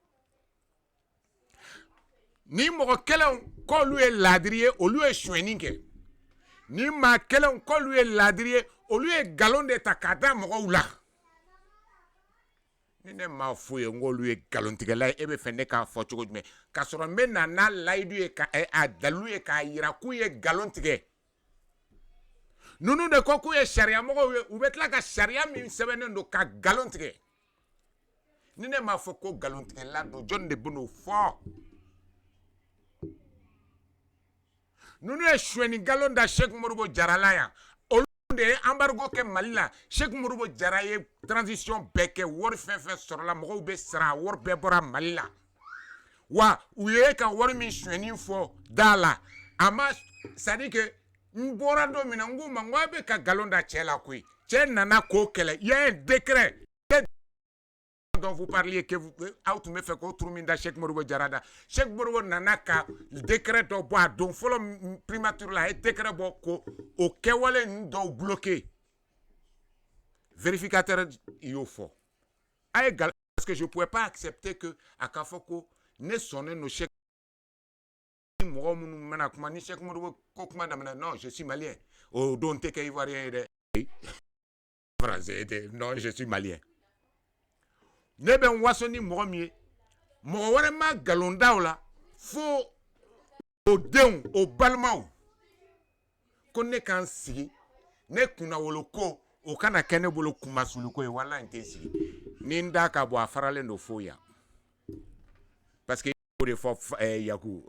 Ni mogo kelen ko lui est ladrier, au lui est choueninke. Ni ma kelen ko lui est ladrier, au lui est galon de takada mogo la. Ne ma fouye ngolu e galontigela e be fende ka fo cogo me ka soro me na laidu e ka a dalu e ka yira ku ye galontige nunu de ko ku ye sharia mo u betla ka sharia mi sebene ndo ka galontige ni ne ma fo ko galontige la do jonde bunu fo nunu e shweni galonda Cheikh Modibo Diarra la ya de embargo ke malila Cheikh Modibo Diarra ye transition beke wor fin sur la mo be sra wor be bora malila wa uye ka wor mi shweni fo dala ama ça dit que mbora do mina nguma ngwabe ka galonda chela kui che nana ko kele il y a un décret dont vous parliez que vous out me fait ko truminda Cheikh Modibo Diarra da Cheikh Modibo nana ka décret do bois donc folo primature la décret bo ko o kewale ndo bloqué vérificateur yo fo ay gal parce que je pouvais pas accepter que akafoko ne sonne no Cheikh mo munu mena kuma ni Cheikh Modibo ko kuma da non je suis malien o don te kay ivoirien de français de non je suis malien. Ne ben wasoni mogomie mo wore ma galonda la fo o deun o balmao ko ne kan sigi ne kuna woloko o kana kene bolo kuma suluko e wala intesi ni ndaka bo afarale no foya parce que il faut yaku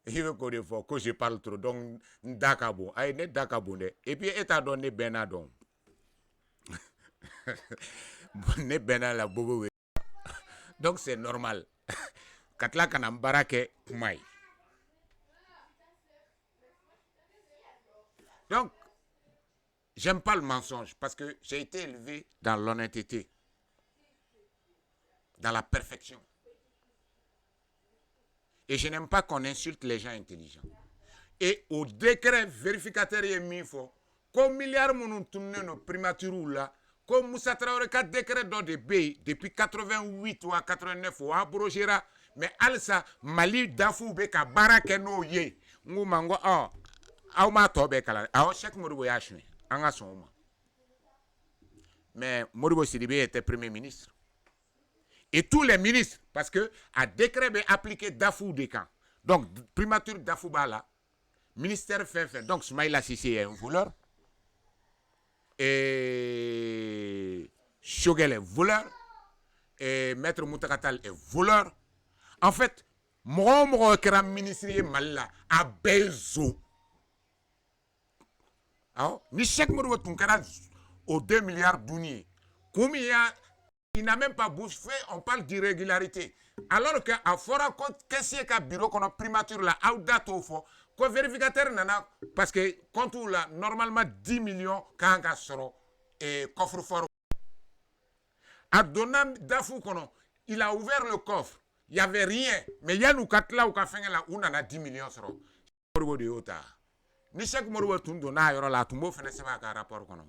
il veut qu'on faut que je parle trop donc ndaka bo ay ne ndaka bo ne et puis état donné benadon ne bena la bobo donc c'est normal katla kana barake kumai donc j'aime pas le mensonge parce que j'ai été élevé dans l'honnêteté dans la perfection et je n'aime pas qu'on insulte les gens intelligents et au décret vérificateur et mifo comme milliard mon tourné no primature là comme Moussa Traoré ka décret do de B depuis 88 ou 89 ou abrogera mais alsa Mali dafu be ka barake no ye ngumango aw ma to be kala aw Cheikh Modibo ya chwe anga soma mais Modibo Sidibé était premier ministre et tous les ministres parce que a décret be appliqué dafu de camp donc primature dafu bala ministère fait donc Soumaïla Cissé est un voleur et Choguel est voleur et Maître Moutakatal est voleur. En fait, moi qui est ministre Malila a besoin. Alors, ni Cheikh Modibo Tunkara aux 2 milliards d'uniers. Combien il n'a même pas bouffé, on parle d'irrégularité. Alors que à fora qu'est-ce que bureau qu'on a primature là, à date au fond. Quoi vérificateur nana parce que quand on l'a normalement 10 millions quand on sort et coffre fort à Donam Dafou kono il a ouvert le coffre il y avait rien mais il y a nous quatre là au café là on en a 10 millions sur Modibo de Ota ni Cheikh Modibo tundo na yoro la tumbo fene se va ka rapport kono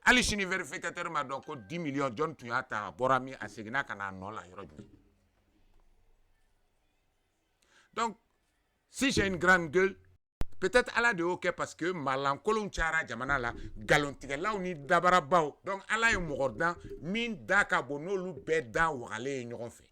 ali chini vérificateur ma donc 10 millions John Tuyata borami asegna kana no la yoro Donc, si j'ai une grande gueule, peut-être ala de ok parce que malankolon chara jamana la galontige la ni dabara baw. Donc ala ye mogordan min da ka bonolu be da wale ñogon fe.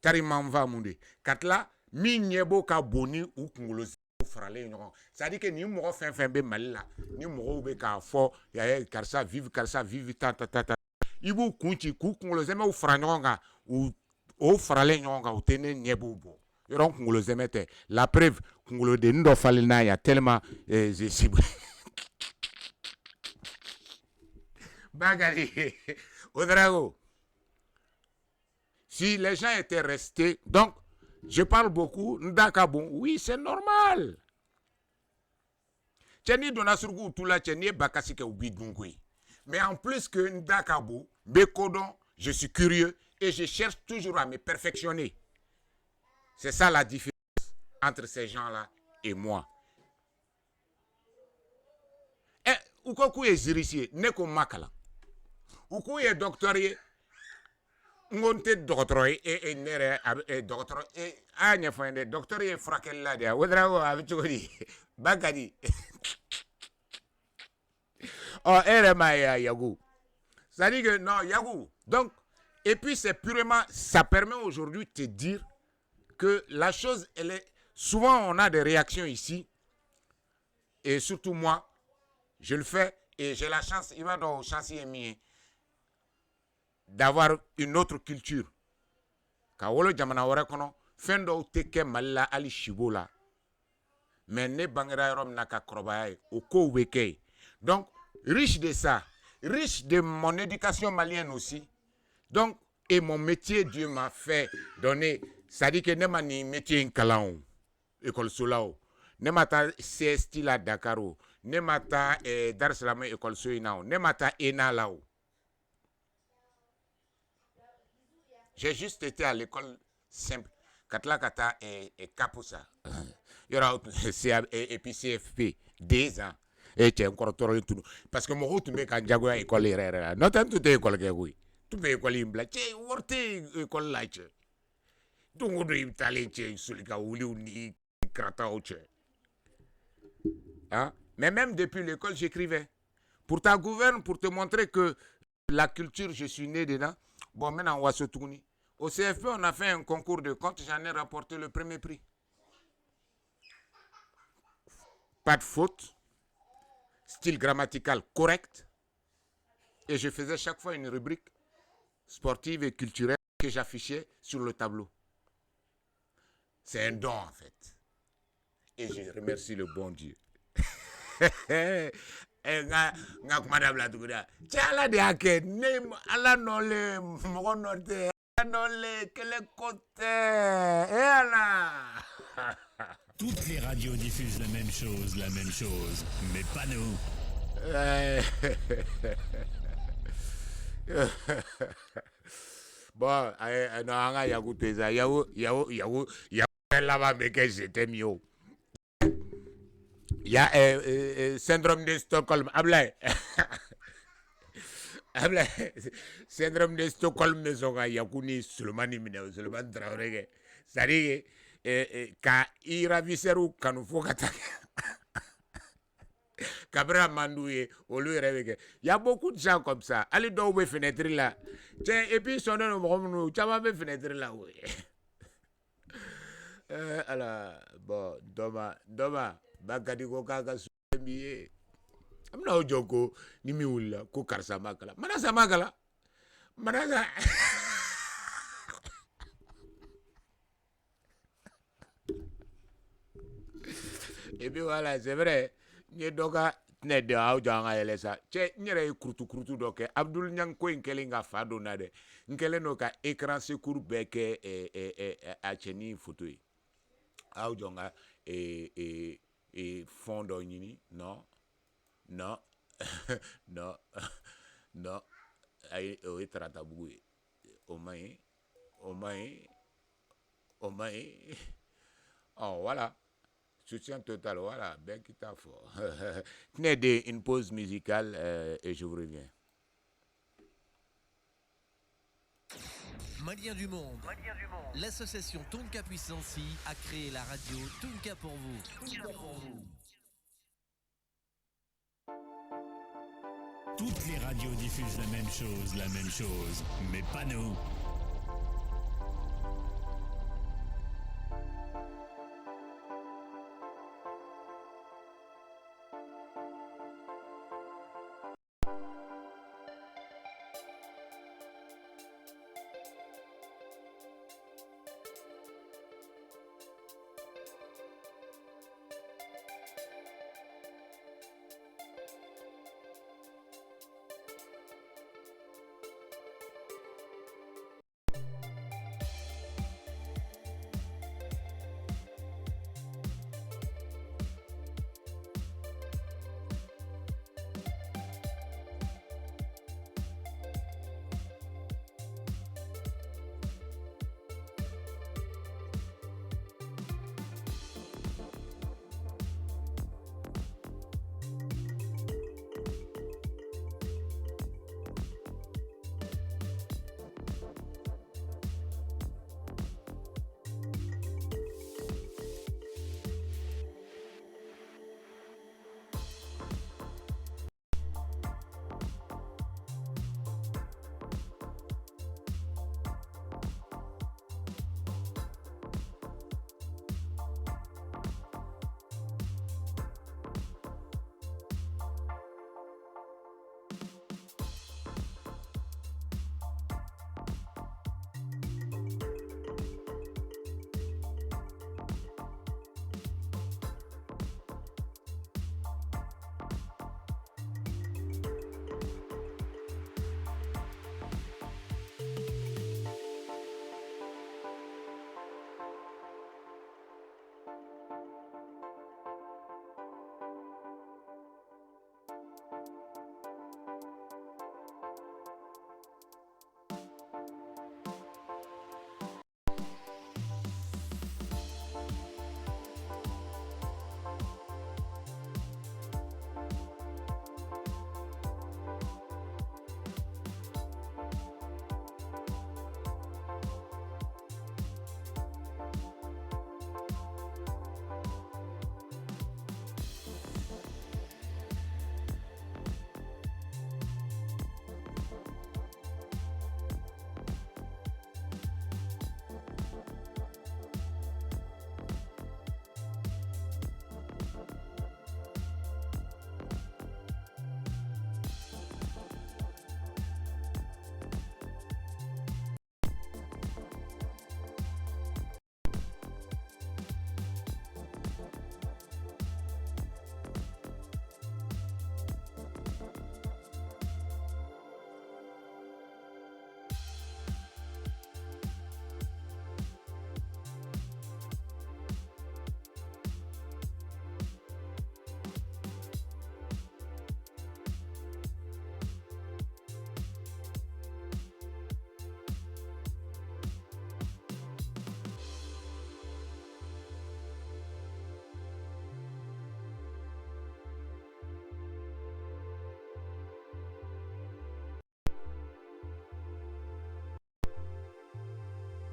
Tari manva munde. Katla min nyebo ka boni ou kungolo frale ñogon. Ça dit que ni mogo fin be malila, ni mogo be ka fo ya karsa vive ta. Ibu kunchi ku kungolo zeme ou fra ñogon ga ou frale ñogon ga ou tene nyebo bo. Yoron kungolo zemete. La preuve, kungolo de ndo falina ya tellement je cible. Bagari. Odrago. Si les gens étaient restés, donc je parle beaucoup, ndakabon, oui, c'est normal. Tcheni dona surgu tula tcheni bakasi ke ubi dungui. Mais en plus que ndakabo, bekodon, je suis curieux et je cherche toujours à me perfectionner. C'est ça la différence entre ces gens-là et moi. Et ukoku est zirisie, neko makala. Uko est doctoré, ngonte doctoré et nere doctoré et anya fande doctoré frakel la dia. Wodrago abichodi bagadi. Oh erema ya yagu. Ça dit que non yagu. Donc et puis c'est purement ça permet aujourd'hui de te dire que la chose, elle est... Souvent, on a des réactions ici. Et surtout moi, je le fais. Et j'ai la chance, il va dans chantier mien, d'avoir une autre culture. Kawolo jamana wore kono, fendo teke malila ali shibola. Mais ne bangira yorom naka krobaye, oko weke. Donc, riche de ça, riche de mon éducation malienne aussi. Donc, et mon métier, Dieu m'a fait donner... Ça dit que nema ni métier en kalao, école solao, nema ta CST la Dakaro, nema ta Dar es Salaam école soinao, nema ta ENA lao. J'ai juste été à l'école simple, katla kata et Kapusa. Il y aura et puis CFP, 10 ans. Et tu es encore tout. Parce que mon route me quand jagoya école erreur. Non tant tout école que oui. Tout école imbla. Tu worte école là. Donc, on est allé sur le cas où on est hein? Mais même depuis l'école, j'écrivais. Pour ta gouverne, pour te montrer que la culture, je suis né dedans. Bon, maintenant, on va se tourner. Au CFP, on a fait un concours de contes. J'en ai rapporté le premier prix. Pas de faute. Style grammatical correct. Et je faisais chaque fois une rubrique sportive et culturelle que j'affichais sur le tableau. C'est un don en fait. Et je remercie le bon Dieu. Madame la Touda. Tiens de ake, ne ala nole, mogonote, nole, quel côté, et ala. Toutes les radios diffusent la même chose, mais pas nous. Bon, non, anga yagu teza, yagu, là-bas, mais que j'étais mieux. Il y a syndrome de Stockholm. Habla. Syndrome de Stockholm, mais on a yakuni Sulemani Mineo, Suleman Traoré. C'est-à-dire ka iraviseru kanu fokata. Cabra Mandouye, au lieu de il y a beaucoup de gens comme ça. Allez dans les fenêtres là. Tiens, et puis son nom, tu vas mes fenêtres là. Oui. Alors, bon, doma, Bagadigo Kaga Sumiye. I'm not Joko, Nimiula, Kukarsa Makala. Manasa Makala. Manasa. Et puis voilà, c'est vrai. Nye doga ne de au janga elesa che nyere krutu doke Abdul Nyang ko inkelinga fado na de nkele no ka écran secours beke a cheni photo yi au jonga fondo nyini non non ay o trata bugue o mai oh voilà. Soutien total, voilà, ben qui t'a fort. Tenez une pause musicale et je vous reviens. Maliens du monde. L'association Tonka Puissancy a créé la radio Tonka pour vous. Toutes les radios diffusent la même chose, mais pas nous.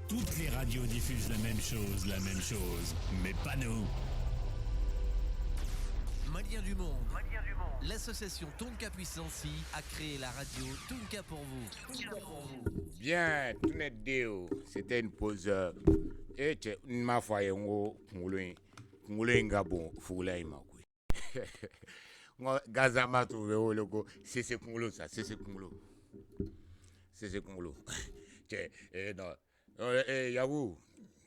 Toutes les radios diffusent la même chose, mais pas nous. Maliens du monde. L'association Tonka Puissancy a créé la radio Tonka pour vous. Bien, tout net déo. C'était une pause. Et tu m'as fait un kungulin gabon, foulay ma couille. Gazama trouvé au logo, c'est ce kungulo ça, c'est ce kungulo. C'est ce kungulo. Non. Yahoo,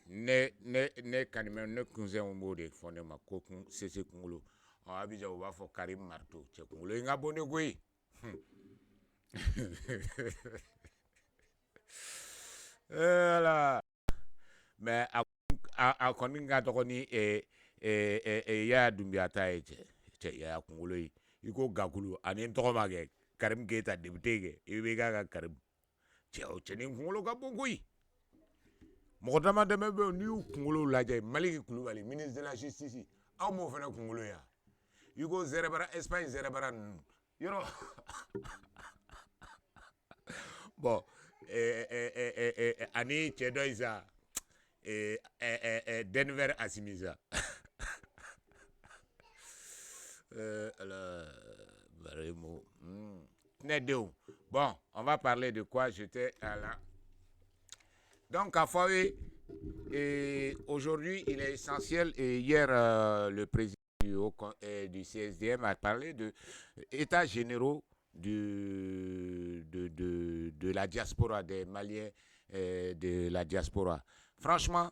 ne kanimɛ ne kunzɛn o b'o de fɔ ne ma ko sese kunkolo Abidjan u b'a fɔ Karim Marteau cɛ kunkolo in ka bon ne koyi voilà mais a kɔni ka dɔgɔ ni Yaya Dunbiya ta ye cɛ Yaya kunkolo yi i ko Gakulu ani n tɔgɔ ma kɛ Karim Keita député kɛ i bɛ k'a ka Karim cɛ o cɛ ni kunkolo ka bon koyi. Mɔgɔ dama dɛmɛ bɛ n'i y'u kunkolo lajɛ Maliki Kulubali ministre de la justice aw m'o fana kunkolo ya i ko Zɛrɛbara Espagne Zɛrɛbara ninnu yɔrɔ bon ani chedo isa Denver Asimiza. Vraiment. Bon, on va parler de quoi j'étais là. Donc, à Faoué, aujourd'hui, il est essentiel, et hier, le président du CSDM a parlé de états généraux de la diaspora, des Maliens de la diaspora. Franchement,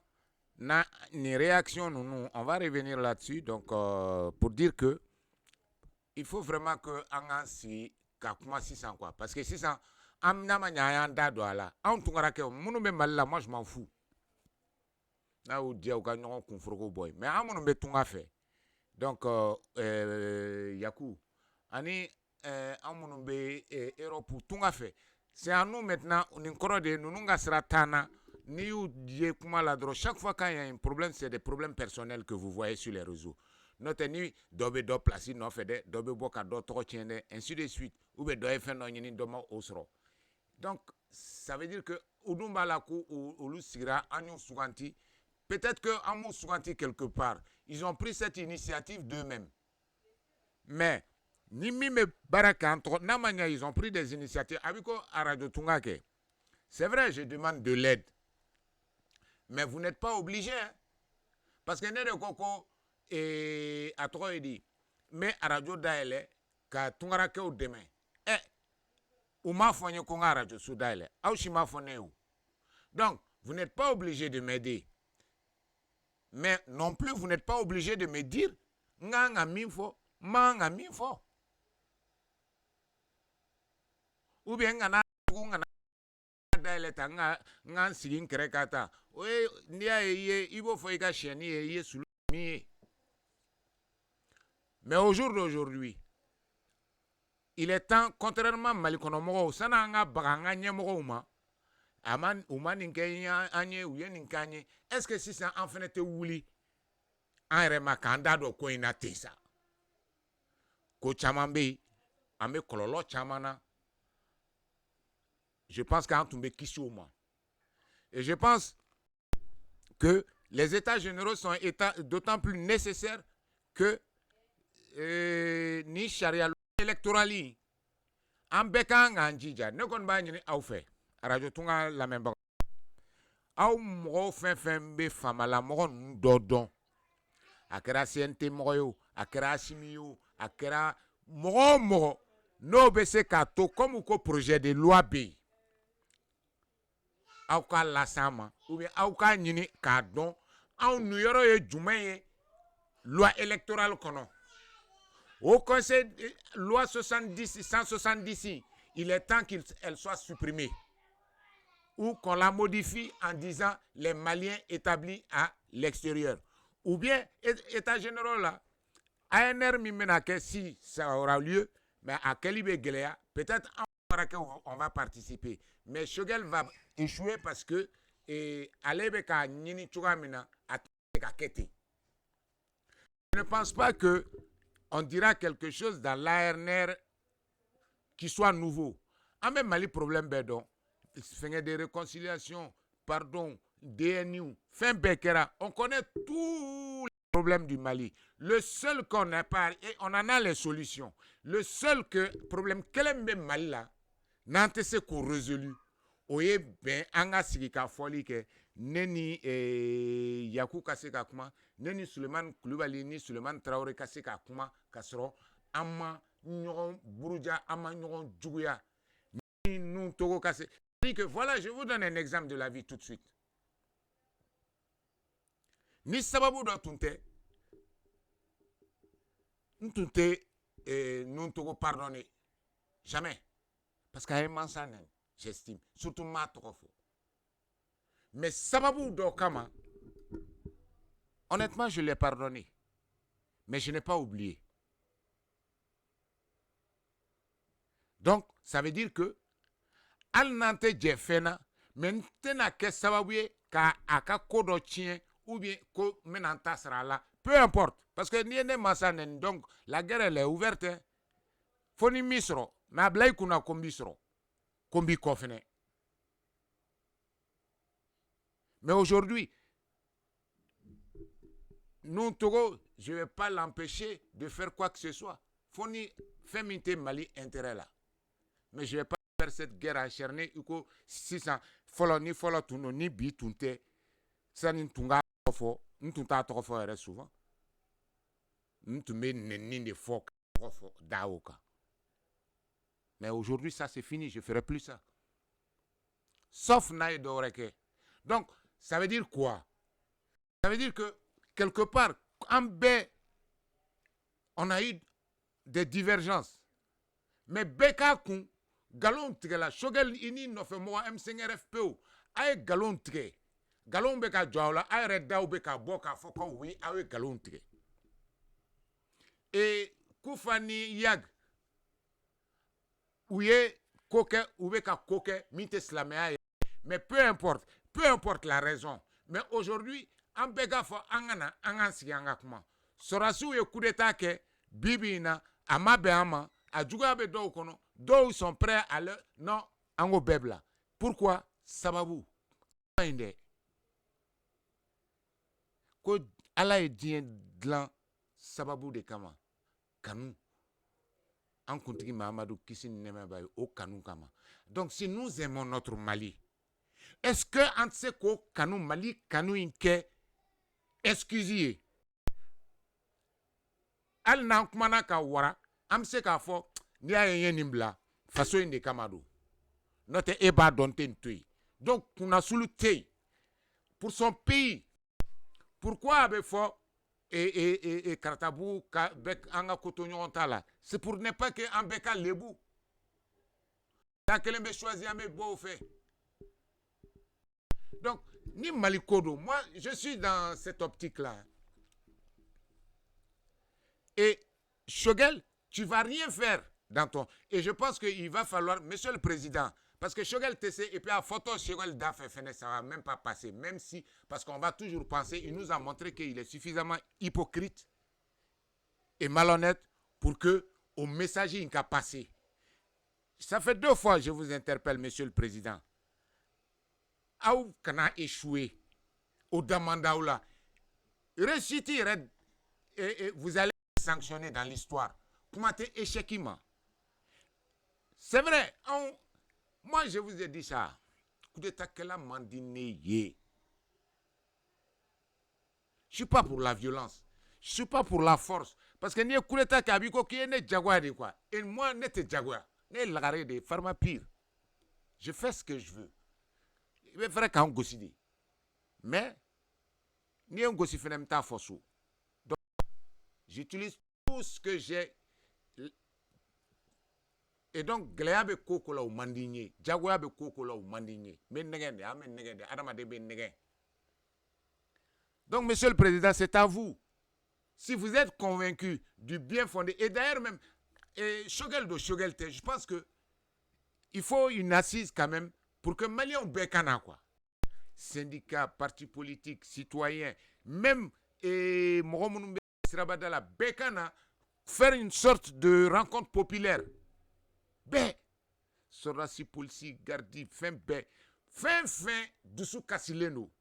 une réaction, nous, on va revenir là-dessus, donc pour dire que il faut vraiment que si quoi, parce que si ça moi je m'en fous. Là où Dieu a boy, mais donc Yakou, ani Europe tunga fait. C'est à nous maintenant, on chaque fois qu'il y a un problème, c'est des problèmes personnels que vous voyez sur les réseaux. Notre nuit, dobe do place, no fede, dobe boka do tro tiende, ainsi de suite. Ou be do efen no nyini doma osro. Donc, ça veut dire que Udumba Lakou ou Lusira, Agnon Souganti, peut-être que Amou Souganti quelque part, ils ont pris cette initiative d'eux-mêmes. Mais, Nimi me baraka entre Namanya, ils ont pris des initiatives. Abiko Aradio Tungake. C'est vrai, je demande de l'aide. Mais vous n'êtes pas obligé. Hein? Parce que Nede Koko et à trop dit. Mais Aradio Daele, ka Tungarake ou demain. Ou ma fonye konga Radio Soudaile. Ou shima fonye ou. Donc, vous n'êtes pas obligé de m'aider. Mais non plus, vous n'êtes pas obligé de me dire nga minfo, ma minfo. Ou bien nga daile ta nga sigin krekata. Oye, nia ibo foika cheni ye sulu mi. Mais au jour d'aujourd'hui, il est temps, contrairement à Malikonomoro, ça n'a pas baganganye morouma. Aman umani nkenya anye uye ninkanye. Est-ce que si ça en fait wuli en remakanda do ko ina tesa? Ko chamambe ame kololo chamana. Je pense qu'en tombe kisoma. Et je pense que les états généraux sont d'autant plus nécessaires que ni charia électorale en bekang anjija ne kon ba ni aw fe radio tunga la même aw mo fen be famala mo dodon akera CNT mo yo akera simio akera mo no be se kato comme ko projet de loi B aw ka la sama ou bien aw ka nyini ka don aw nu yoro ye jumaye loi électorale kono. Au Conseil loi 170, il est temps qu'elle soit supprimée. Ou qu'on la modifie en disant les Maliens établis à l'extérieur. Ou bien, État général là, ANR Mimenake, si ça aura lieu, mais à Kelibé Gelea, peut-être on va participer. Mais Shogel va échouer parce que Alebeka Nini Chugamina a Kete. Je ne pense pas que on dira quelque chose dans l'ANR qui soit nouveau. En même Mali problème bédon, faire des réconciliations, pardon, DNU, fin Bekera, on connaît tous les problèmes du Mali. Le seul qu'on n'a pas, et on en a les solutions, le seul problème qu'elle aime Mali là, n'ante se qu'on résolu. Oye ben anga sigika foli ke neni Yakou kaseka kuma neni Suleiman Koulibaly ni Suleiman Traoré kaseka kuma kasro ama nyon buruja ama nyon djouya ni nous togo kase. Que voilà, je vous donne un exemple de la vie tout de suite. Ni sababu do tunte ntunte nous togo pardonner jamais parce qu'à un moment ça j'estime, surtout ma trop. Mais Sababou Dokama, honnêtement, je l'ai pardonné. Mais je n'ai pas oublié. Donc, ça veut dire que, al nante jefena, maintenant que Sababouye, ka aka kodo chien, ou bien ko menanta sera là, peu importe. Parce que n'y a masanen, donc la guerre elle est ouverte. Foni misro, mais ablai kuna kombisro. Kombi kofene. Mais aujourd'hui, nous, Togo, je ne vais pas l'empêcher de faire quoi que ce soit. Foni, fait minter Mali intérêt là. Mais je ne vais pas faire cette guerre acharnée. Si ça, ni follow tuno, ni bi tunte, ça ni tunga fo, ni tunta trop fort souvent. Ni tu mets ni de fort daoka. Mais aujourd'hui, ça c'est fini, je ne ferai plus ça. Sauf Naï Doreke. Donc, ça veut dire quoi? Ça veut dire que, quelque part, en B, on a eu des divergences. Mais Beka Kun, Galon Tigela, Shogel Ini no fait moi M5RFPO, Aïe Galon Tige, Galon Beka Joula, Aïe Redda ou Beka Boka, Foko, oui, Aïe Galon Tige. Et Koufani Yag, Ouye, Koke, Oubeka Koke, Mite Slamea, mais peu importe la raison. Mais aujourd'hui, en Beka Fo Angana, Angansi Angakma, Sorasu et coup d'état que Bibina, Amabeama, Adjougabe Doukono, d'où sont prêts à le. Non, Ango Bebla. Pourquoi? Sababu. Ko ala est dien dlan sababu de kama. Kanou. En kontiki Mahamadou Kissin Nemeba au Kanou Kama. Donc si nous aimons notre Mali, est-ce que en ce ko Kanou Mali Kanou inke excusez al nan kumana ka wara am se ka fo ni ayen nimbla faso inde kamado note eba donte ntui. Donc on a soluté pour son pays. Pourquoi avec fo et Kartabou bec anga kotonyon tala, c'est pour ne pas que en beka lebu ta kelen be choisi ame beau fait. Donc ni Malikodo, moi je suis dans cette optique là. Et Shogel, tu vas rien faire dans ton. Et je pense qu'il va falloir, monsieur le président, parce que Shogel TC, et puis à photo Shogel Dafé Fene, ça ne va même pas passer. Même si, parce qu'on va toujours penser, il nous a montré qu'il est suffisamment hypocrite et malhonnête pour que au message il n'a passé. Ça fait 2 fois que je vous interpelle, monsieur le président. Aou kana échoué au Damandaoula. Récitez, et vous allez sanctionné dans l'histoire. Comment t'es écheciment? C'est vrai. Moi, je vous ai dit ça. Coup d'état que la mandine. Je suis pas pour la violence. Je suis pas pour la force. Parce que ni coup d'état qui a vu qu'il y a des jaguars de quoi. Et moi, n'était jaguar. N'est l'arrêt de pharma pire. Je fais ce que je veux. Il est vrai qu'on gosside. Mais, ni un gosside fait même ta force. J'utilise tout ce que j'ai. Et donc, Gléabe Kokola ou Mandigné, Jaguabe Kokola ou Mandigné, donc, monsieur le président, c'est à vous. Si vous êtes convaincu du bien fondé, et d'ailleurs même, Shogel de Shogel, je pense que il faut une assise quand même pour que Maliens Bekana, quoi. Syndicats, partis politiques, citoyens, même Moromounoumbe. Sirabadala Bekana faire une sorte de rencontre populaire. Ben, Sorasi Polsi, Gardi, fin dessous Kassileno.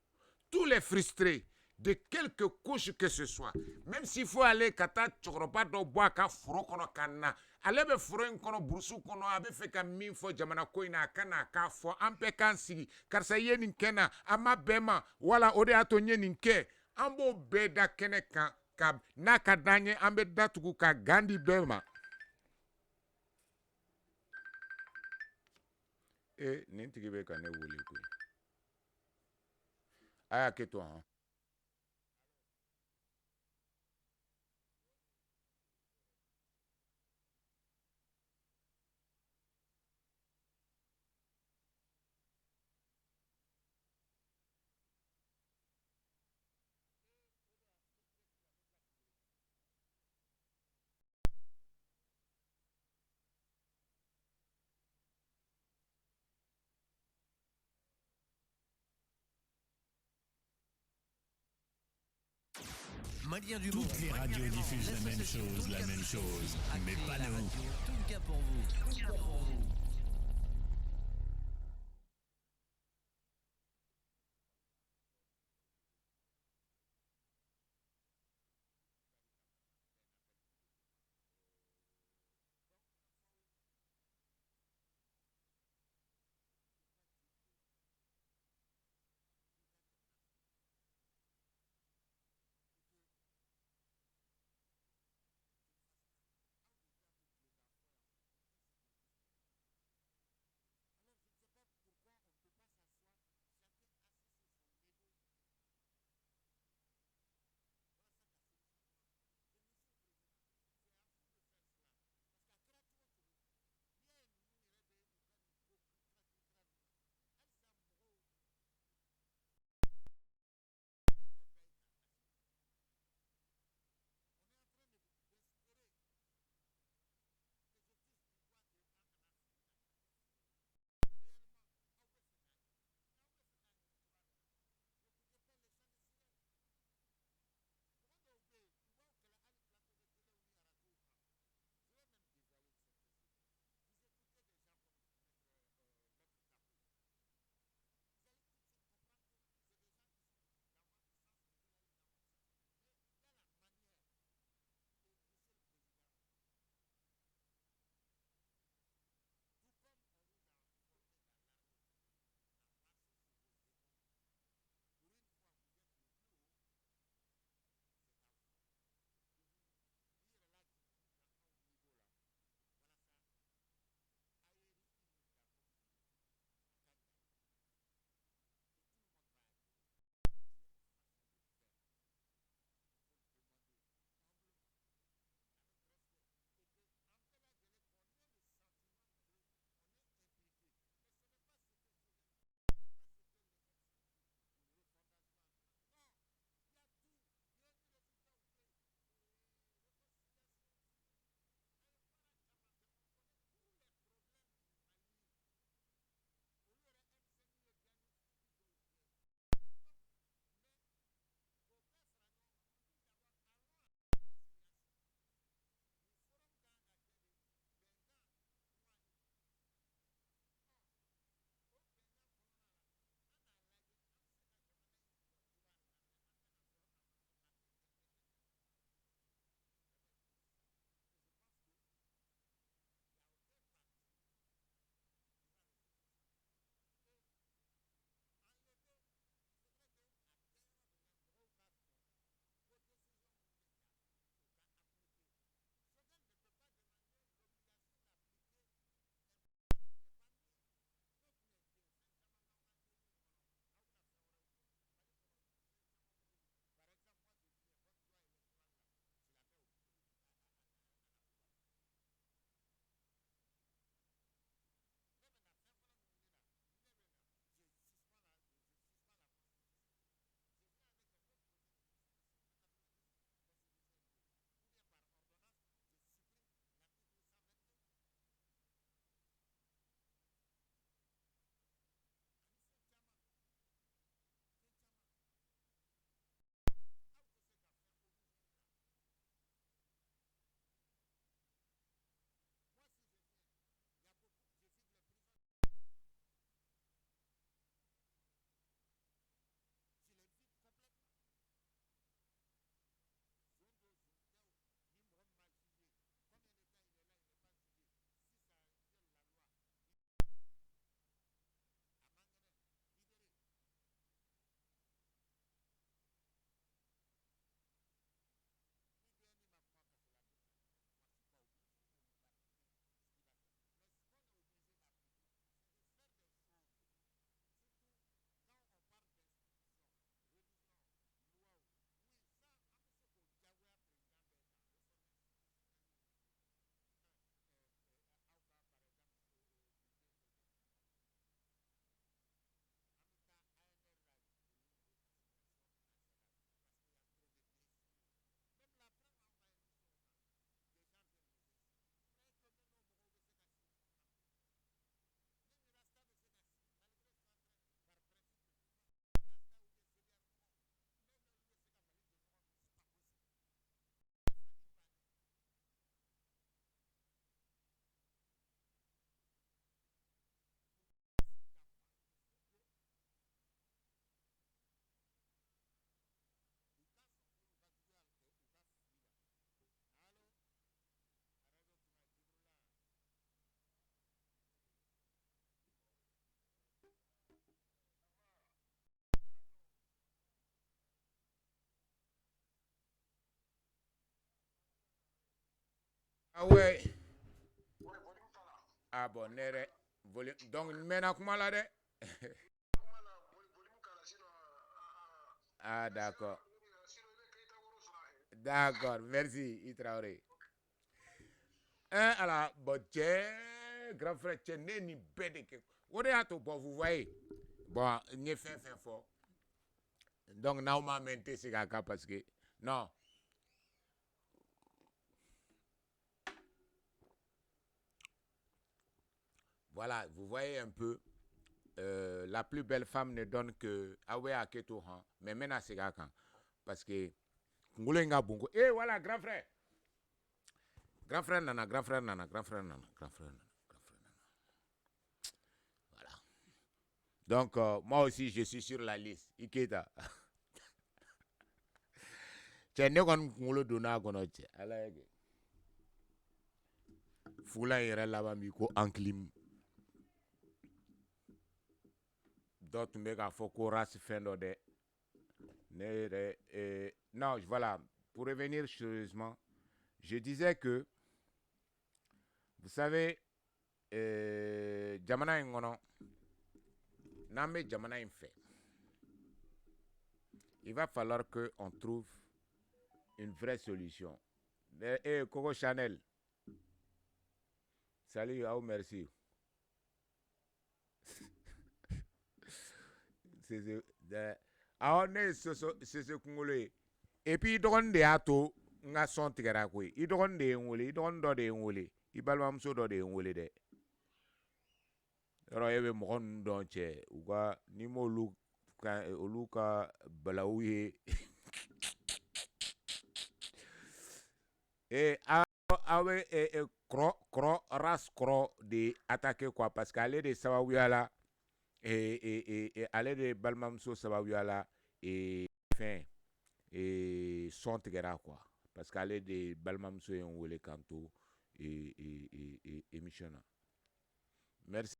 Tous les frustrés de quelque couche que ce soit, même s'il faut aller kata chokropa do bois ka furo kono kana, aller be furo kono brusu kono abe fe ka min fo jamana koina kana ka fo ampe kan sigi karsa yenin kena ama bema wala ode atonye ninke ambo beda kene kan ka naka danye ambe datugu ka gandi bema nintigi be kan ne wuli ko aya keto hein. Maliens du monde. Toutes les radios diffusent la même chose, mais pas nous. Tunka pour vous. Ah ouais. Ah bon, nere. Donc, maintenant, comment là de? Ah, d'accord. D'accord, merci, Itraoré. Alors, bon, tiens, grand frère, tiens, ni bête que. Où est-ce que vous voyez? Bon, n'y fait fort. Donc, now, ma mente, c'est parce que. Non. Voilà, vous voyez un peu. La plus belle femme ne donne que Awe Aketo, mais maintenant c'est quand. Parce que. Ngulenga Bungo. Eh, voilà, grand frère. Grand frère Nana. Voilà. Donc, moi aussi, je suis sur la liste. Ikeda. Tiens, ne kon ngulo dona kono che. Ala yeke. Fula yere laba mi ko enclim. D'autres me ga foko race fendo de. Non, voilà. Pour revenir sérieusement, je disais que, vous savez, Jamana Ngono, Namé Jamana fait. Il va falloir qu'on trouve une vraie solution. Coco Chanel. Salut, merci. C'est ce Congolais. Et puis, il donne des atos, nga son tigara kwe. Il donne des ngole, il donne des ngole. Il balma mso des ngole de. Alors, il y avait mon don che. Ouga, ni mo luka balaouye. Et race de attaquer quoi. Parce qu'aller de Sawawiala et aller de Balmamso Sawawiala et fin. Et son tigara quoi parce qu'elle de Balmamso et on le canto et missionna. Merci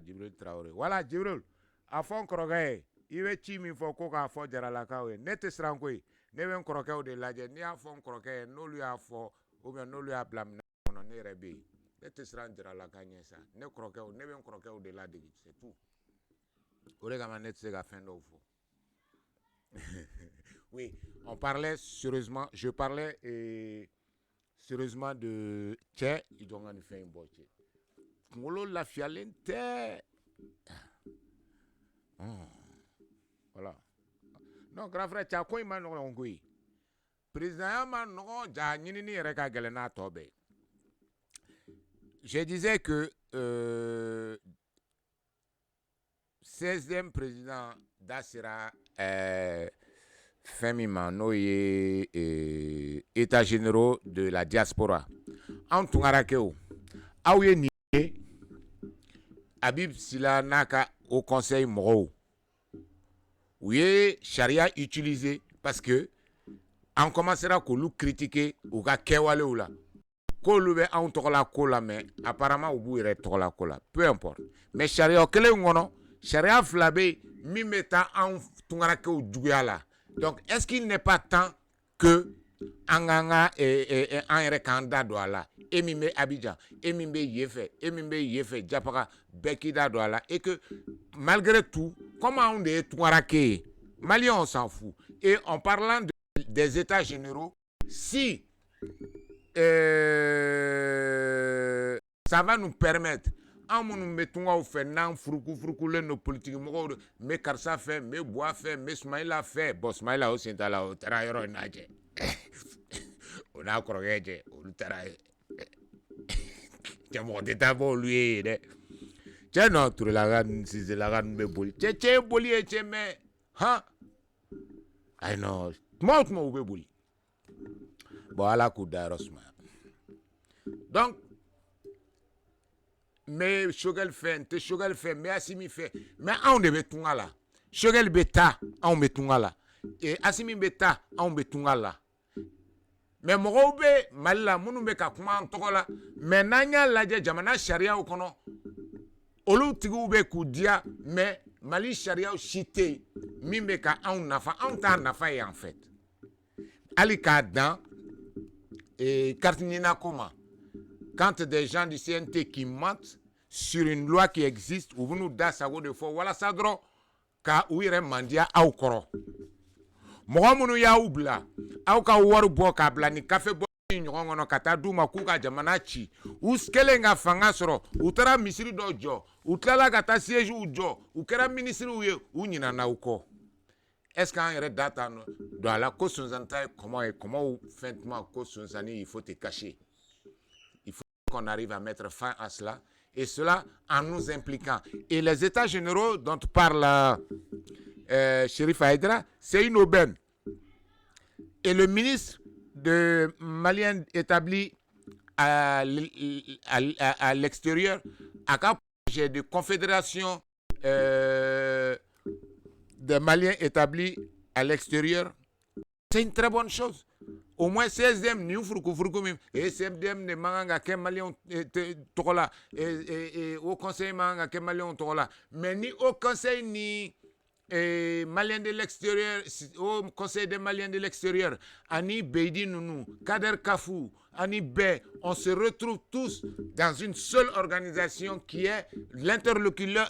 Jibril Traoré. Voilà Jibril a fond croquet il veut chimi faut koka fo jara la kawe net strankoy ne ven croquet de la ni a fond croquet no lui a fo ou bien no lui a blâme non ne rebe net strang jara la kanye ça ne croquet ne ven croquet de la de c'est tout orega net se ga fin do fo. Oui, on parlait sérieusement, je parlais sérieusement de Tché, ils ont fait une boîte. Ngolo la fialente. Voilà. Non, grand frère, tu as quoi, man, on gui. Président, man, non, j'ai ni reka galena tobe. Je disais que 16e président d'Assira Femima, noye états généraux de la diaspora. En Tungarakeo, Aouye Nié, Habib Sila Naka au conseil Moro. Oui, charia utilisé parce que on commencera à nous critiquer ou à Kewale ou là. Kolube en tola kola mais apparemment au bout il tola kola. Peu importe. Mais charia kele ngono, charia flabé mimeta en Tungarakeo djugala. Donc, est-ce qu'il n'est pas temps que Anganga et un candidat douala, Emime Abidjan, Emime Yefe, Djapaka, Bekida douala, et que malgré tout, comment on est Touarake, Maliens on s'en fout. Et en parlant des états généraux, si ça va nous permettre nous mettons au fait nan fruku nos politiques mais Karsa fait mais Bois fait mais Smaïla fait bon Smaïla aussi est là au terrain naje on a croqué au terrain tiens mon d'état bon lui tiens non tu la gan si c'est la gan me boli tiens boli et mais hein I know moi be boli bon à la coup d'arrosma donc mais Shogel fait, mais Assimi fait. Mais on devait tout là. Shogel beta, on met tout là. Et Assimi beta, on met tout là. Mais Morobe, Malila, Mounoume Kakuma, Tokola, mais Nanya Ladja Jamana Sharia au kono. Olu Tigoube Koudia, mais Mali Sharia au Chité, Mimeka, on nafa, on t'a nafa en fait. Alika Dan, et Kartinina Koma. quand des gens du CNT qui mentent sur une loi qui existe, ou vous nous donnez ça de fois, voilà ça droit, car où irait mandia au koro. Moi, mon ya oubla, au ka waru bo kabla ni café bo nyongo no kata duma kuka jamana chi, uskelenga fanga soro, utara misiri dojo, utala kata siège ujo, ukera ministre uye, unyina na uko. Est-ce qu'en y a data dans la cause comment faitement cause il faut te cacher? Il faut qu'on arrive à mettre fin à cela, et cela en nous impliquant. Et les états généraux dont parle Chérif Haïdra, c'est une aubaine. Et le ministre de Malien établi à l'extérieur a un projet de confédération des Maliens établis à l'extérieur. C'est une très bonne chose. Au moins 16e, ni furku et 7e, ne manga ke Malien tokola et au conseil manga ke Malien tokola. Mais ni au conseil ni Maliens de l'extérieur, au conseil des Maliens de l'extérieur, Ani Beidi Nounou, Kader Kafou, Ani Bey, on se retrouve tous dans une seule organisation qui est l'interlocuteur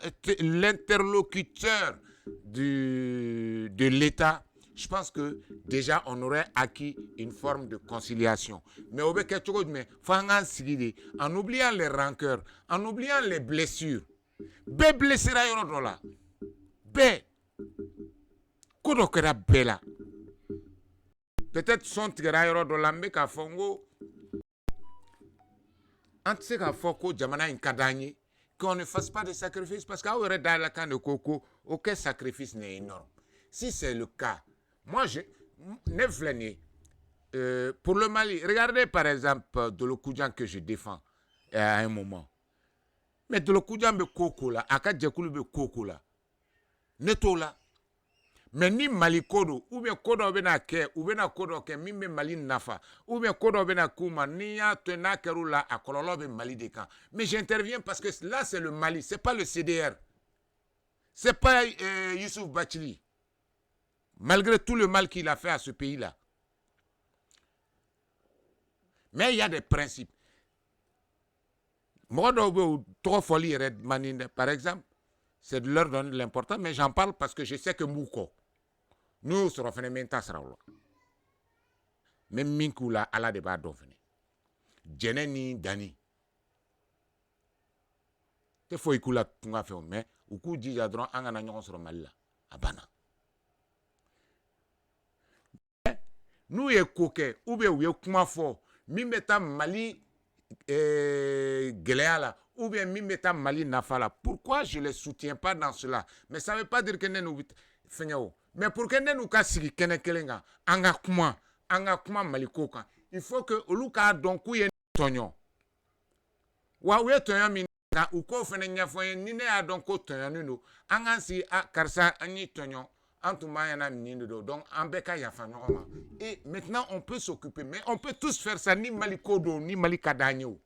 de l'État. Je pense que déjà on aurait acquis une forme de conciliation. Mais en oubliant les rancœurs, en oubliant les blessures, Bé blessera yoro là. Bé kodokera bela. Peut-être son tigera yoro do lambe ka fongo. Antse ka foko jamana inkadanye. Qu'on ne fasse pas de sacrifice parce qu'à aurait dans la canne de coco, aucun sacrifice n'est énorme. Si c'est le cas, moi je pour le Mali, regardez par exemple Dolo Koudian que je défends à un moment. Mais Dolo Koudian be coco là, Akadjekulu be coco là. Neto là. Mais ni Mali kodo, ou bien kodo bena ke, ou bien kodo ke, mime Mali nafa, ou bien kodo bena kouma, ni ya tena keru la, akololo be Mali de kan. Mais j'interviens parce que là c'est le Mali, c'est pas le CDR. C'est pas Youssouf Bachili. Malgré tout le mal qu'il a fait à ce pays-là. Mais il y a des principes. Moi, trop folie, par exemple, c'est de leur donner l'importance, mais j'en parle parce que je sais que Mouko, nous serons fait même temps sera là. Même Minkula à la débat d'offre. Jeneni Dani. Te faut ikula tunga fait mais ou coup dit jadron angana nyon sur Malila abana. Nous y coquet ou bien ou kuma fort mimeta Mali Géléala ou bien mimeta Mali Nafala. Pourquoi je les soutiens pas dans cela? Mais ça veut pas dire que nous faisons. Mais pour que nous kassi kene kelenga anga kuma Mali koka. Il faut que oluka donc ou y tonyon. Wa ou tonyon min na ou ko fene nyafoyen ni ne a donc tonyon no anga si a karsa ani tonyon. Donc, et maintenant, on peut s'occuper. Mais on peut tous faire ça, ni Malikodo, ni Malikadagno.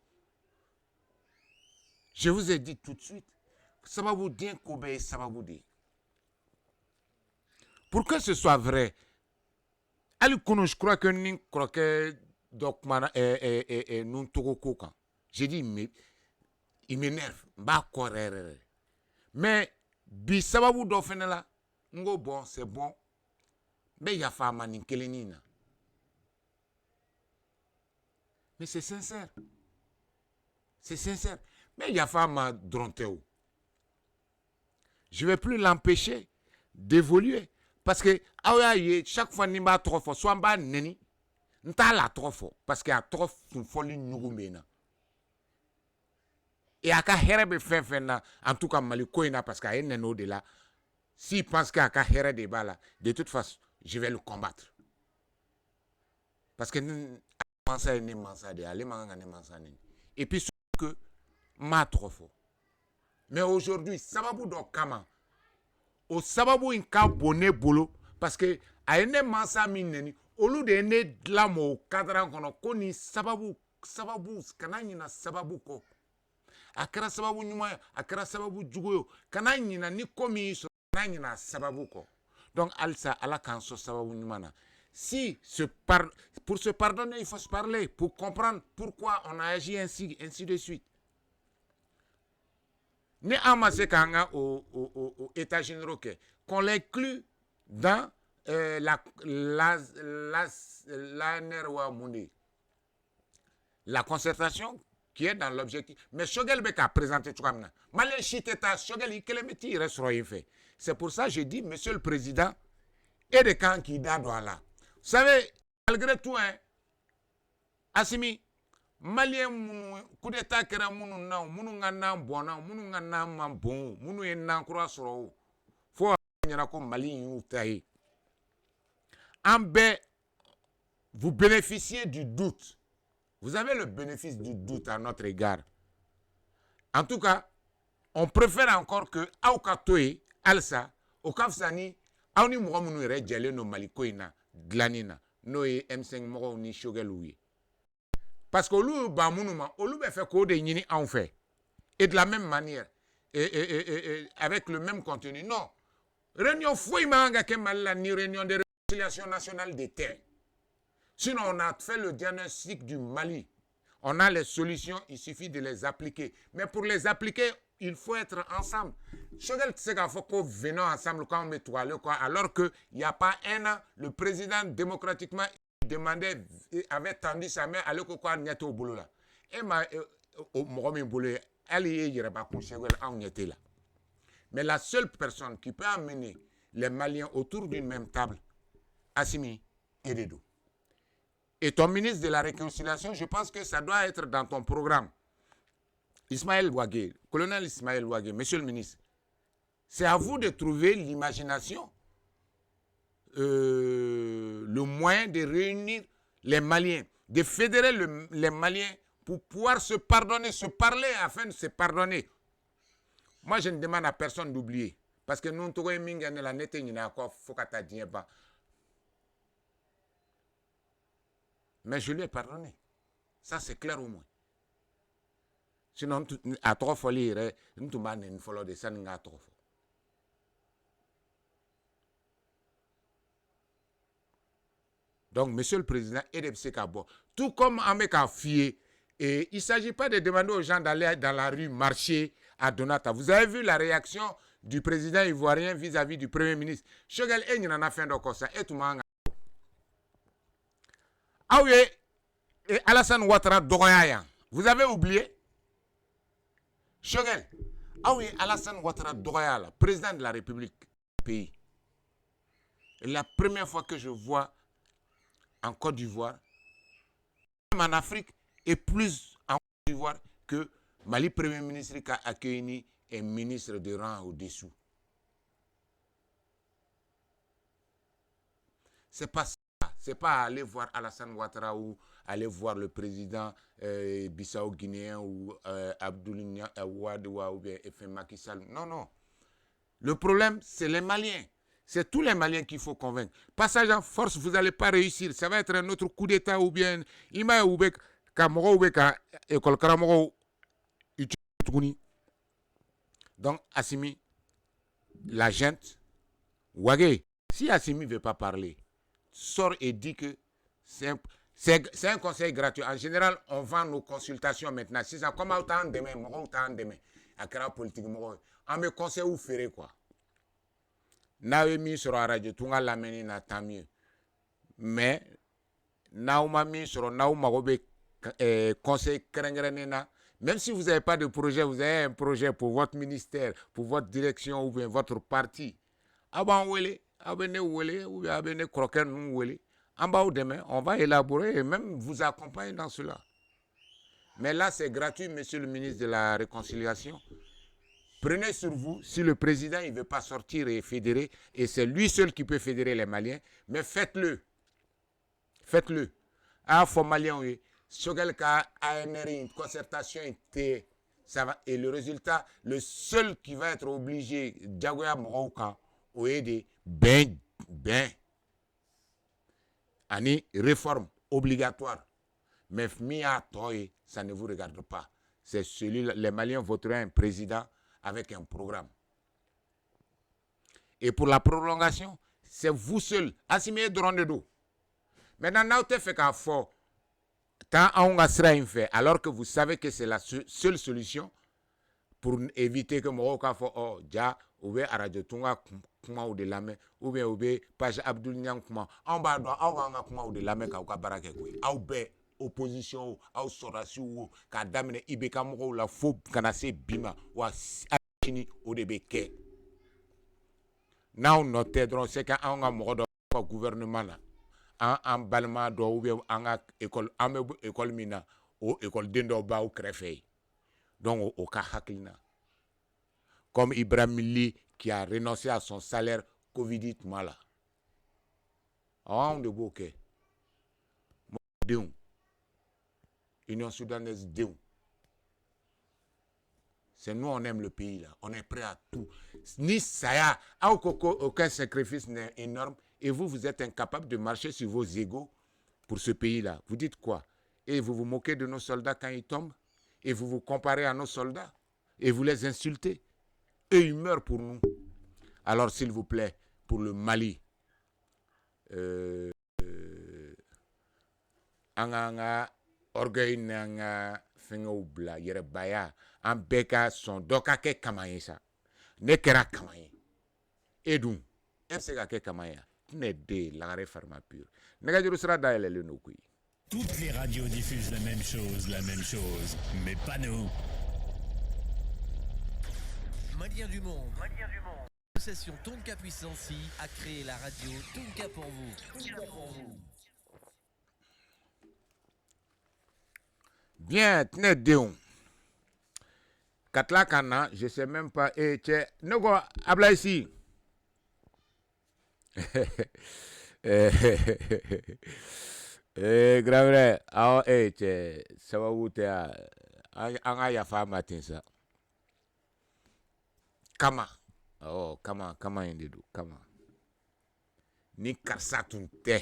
Je vous ai dit tout de suite, ça va vous dire Kobe, ça va vous dire. Pour que ce soit vrai, je crois que nous croquons Dokmana et nous Togokoka. J'ai dit, mais il m'énerve. Mais, ça va vous donner là. Ngo bon, c'est bon. Mais il y a femme en Kelenina. Mais c'est sincère. C'est sincère. Mais il y a femme à Dronteo. Je ne vais plus l'empêcher d'évoluer. Parce que chaque fois qu'il m'a trop fort, soit m'a neni, n'ta la trop fort. Parce qu'il y a trop de folie nougumena. Et à Kaherebe Fenfena, en tout cas Malikoina, parce qu'il y a un eno de là. S'il pense qu'il y a un héros de là, de toute façon, je vais le combattre. Parce que et puis que m'a trop fort. Mais aujourd'hui, sababu do kama. Au sababu inka bonne bolo parce que a ene mansa mineni olu de ne dlamo cadran kono koni sababu kanani na sababu ko. Akara sababu nyuma, akara sababu jugoyo, kanani na ni komi so na sababu ko. Donc alsa ala kanso sababu nyumana. pour se pardonner, il faut se parler, pour comprendre pourquoi on a agi ainsi de suite. Ni amassé kanga au État généraux qu'on l'inclut dans la concertation qui est dans l'objectif. Mais Shogel Beka a présenté tout comme ça. Malé Chiteta, Shogel, il reste rien fait. C'est pour ça que je dis, Monsieur le Président, et des camps qui donnent là. Vous savez, malgré tout, hein, Assimi, Malien, coup d'état qui est mounou na, mounou ngana bona, mounou ngana mambon, mounou en croix sur faut y en a comme Mali ou taï. Ambé, vous bénéficiez du doute. Vous avez le bénéfice du doute à notre égard. En tout cas, on préfère encore que Aukatoe, Alsa, Okafsani, Auni Mouramounou Redjele no Malikoina, Glanina, Noé M5 Moro ni Shogelouye. Parce que l'ou Bamounuma, l'ou fait code Nini en fait. Et de la même manière, et avec le même contenu. Non. Réunion Fouimanga Kemala, ni réunion de réconciliation nationale des terres. Sinon, on a fait le diagnostic du Mali. On a les solutions, il suffit de les appliquer. Mais pour les appliquer, il faut être ensemble. Shogel Tsega Foko venons ensemble quand on met tout à l'heure, alors qu'il n'y a pas un an, le président démocratiquement demandait, avait tendu sa main à l'Okoko Niato au boulot là. Et mais la seule personne qui peut amener les Maliens autour d'une même table, Assimi et Dedo. Et ton ministre de la Réconciliation, je pense que ça doit être dans ton programme. Ismaël Ouagé, colonel Ismaël Ouagé, monsieur le ministre, c'est à vous de trouver l'imagination, le moyen de réunir les Maliens, de fédérer les Maliens pour pouvoir se pardonner, se parler afin de se pardonner. Moi, je ne demande à personne d'oublier. Parce que nous, nous avons mais je lui ai pardonné. Ça, c'est clair au moins. Sinon, à trois fois, nous avons une follow de ça, nous avons trois fois. Donc, Monsieur le Président, tout comme Ameka Fié, il ne s'agit pas de demander aux gens d'aller dans la rue marcher à Donata. Vous avez vu la réaction du président ivoirien vis-à-vis du Premier ministre. Shogel il en a fait encore ça. Et tout le monde. Ah oui, et Alassane Ouattara Dogoyaya. Vous avez oublié? Shogel. Ah oui, Alassane Ouattara Dogoyaya, président de la République du pays. La première fois que je vois en Côte d'Ivoire, même en Afrique, et plus en Côte d'Ivoire que Mali Premier ministre qui a accueilli un ministre de rang au-dessous. C'est pas ça. C'est pas aller voir Alassane Ouattara ou aller voir le président Bissau-Guinéen ou Abdoulaye Ouadoua ou bien FM Macky Sall. Non, non. Le problème, c'est les Maliens. C'est tous les Maliens qu'il faut convaincre. Passage en force, vous n'allez pas réussir. Ça va être un autre coup d'État ou bien Ima Oubek, Kamoro Oubek, École Karamoro, donc, Assimi, la gente, Ouagé, si Assimi ne veut pas parler, sort et dit que c'est un conseil gratuit. En général, on vend nos consultations maintenant. Si ça comme autant demain, à la politique, on me conseille où faire quoi. N'a mis sur la radio, tout le monde l'a tant mieux. Mais, n'a pas mis sur le conseil krengrena. Même si vous n'avez pas de projet, vous avez un projet pour votre ministère, pour votre direction ou bien votre parti. Avant, ou bien croquer, en bas ou demain, on va élaborer et même vous accompagner dans cela. Mais là, c'est gratuit, monsieur le ministre de la Réconciliation. Prenez sur vous, si le président ne veut pas sortir et fédérer, et c'est lui seul qui peut fédérer les Maliens, mais faites-le. Faites-le. Ah, faut Malien, oui. Sogelka ANR, une concertation était, ça va, et le résultat, le seul qui va être obligé, Diagoya Moroka, ou aider, Ani, réforme obligatoire. Mais Mia Toy, ça ne vous regarde pas. C'est celui-là, les Maliens voteraient un président avec un programme. Et pour la prolongation, c'est vous seul, Assimi Drondedo. Maintenant, n'aw te fait qu'à fort. Tant on a fait, alors que vous savez que c'est la seule solution pour éviter que mon cas faut oh ja ou bien radio tunga kuma ou de lame ou bien page Abdul Nyang kuma on ba do on nga kuma ou de lame ka barake ko au be opposition au sorasi ou ka damine ibeka mo la fo kana se bima wa chini o de beke now noté dron c'est ka on nga mo do gouvernement là en balma do ou bien en école mina ou école dendo ba ou crefé donc au cas hakina comme Ibrahim Li qui a renoncé à son salaire Covid mala on de bouquet Union soudanaise déon. C'est nous on aime le pays là, on est prêt à tout. Ni ça y a aucun sacrifice n'est énorme et vous êtes incapable de marcher sur vos égos pour ce pays là. Vous dites quoi? Et vous vous moquez de nos soldats quand ils tombent et vous vous comparez à nos soldats et vous les insultez. Eux, ils meurent pour nous. Alors, s'il vous plaît, pour le Mali, anga orgueil nanga fengo bla yere baya en beka son doka ke kamaye sa ne kera kamaye edun est-ce que kamaye ne de la réforme pure nega juru sera daele le nokui. Toutes les radios diffusent la même chose, mais pas nous. Malien du monde. L'association Tonka Puissance a créé la radio Tonka pour vous. Bien, tenez déon. Katla kana, je sais même pas. Et tche, nego, habla ici. Grave, ah, tche, ça va où t'es à. Anga ya fa matin ça. Kama. Oh, kama yendedu, kama. Ni karsa tunte.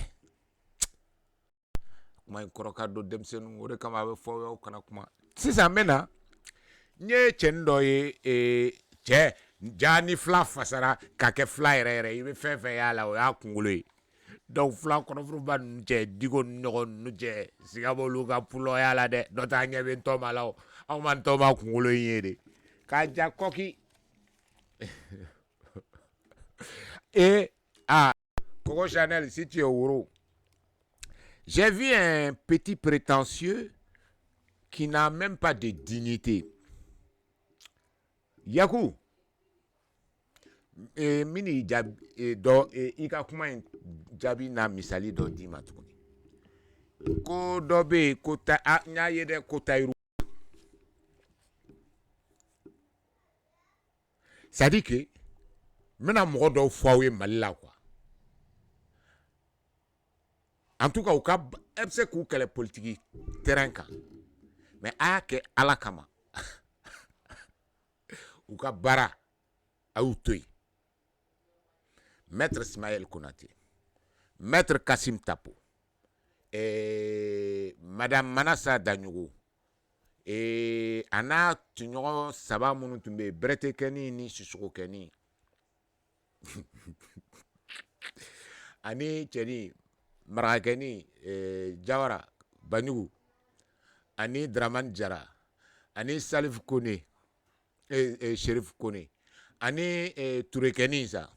Kuma koroka do demsenu ore kama be fo kana kuma. Sisa mena nye chendo che jani fla fasara ka ke fly rere ibe fefe ya la o ya kungulu. Donc fla kono fruba nche digo no nche sigabo luga pulo ya la de dota nye ben toma lao au man toma kungulu yede. Kaja koki et Coco Chanel, si tu es au Ouro, j'ai vu un petit prétentieux qui n'a même pas de dignité. Yaku, mini jab do ika kuma jabi na misali do di matukuni. Ko dobe kota nya yede kota iru. Ça dit que maintenant mo do fwawe malila quoi. En tout cas au cas c'est que les politiques terrain kan. Mais que alakama. Ou ka bara aoutoy. Maître Ismaël Konaté, Maître Kassim Tapo, et Madame Manassa Danyugo, et Anna Tunyo Saba Monutumbe, Brete Keni ni Shisoko Keni. Ani Cheni, Marakeni, Jawara, Banyugu, Ani Draman Jara, Ani Salif Kone, Shérif Kone, Ani Tourekeni ça.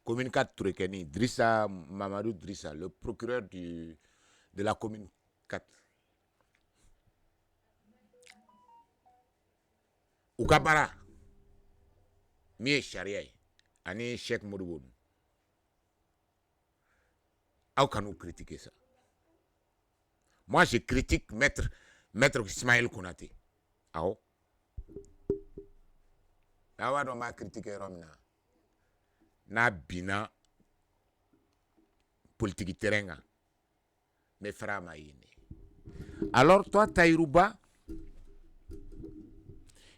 Commune 4 Tourekeni, Drissa Mamadou Drissa, le procureur de la commune 4. Oukabara, Mie Charia, Ani Cheikh Moudouboun. How can nous critiquer ça? Moi, je critique Maître Ismaël Konaté. Ah oh? Là, on m'a critiqué Romina. Na bina politique terrain mais frère maïne. Alors toi Taïrouba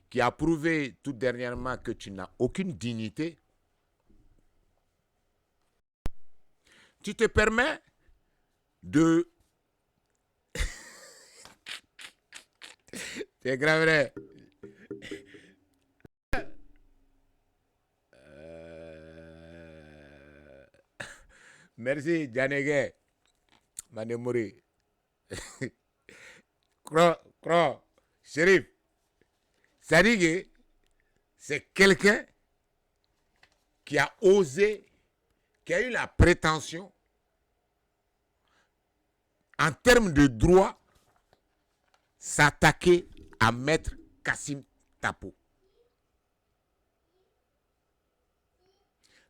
qui a prouvé tout dernièrement que tu n'as aucune dignité, tu te permets de c'est grave vrai. Merci, Janege. Manemori. Cro, Chérif. Ça dit que c'est quelqu'un qui a osé, qui a eu la prétention, en termes de droit, s'attaquer à Maître Kassim Tapo.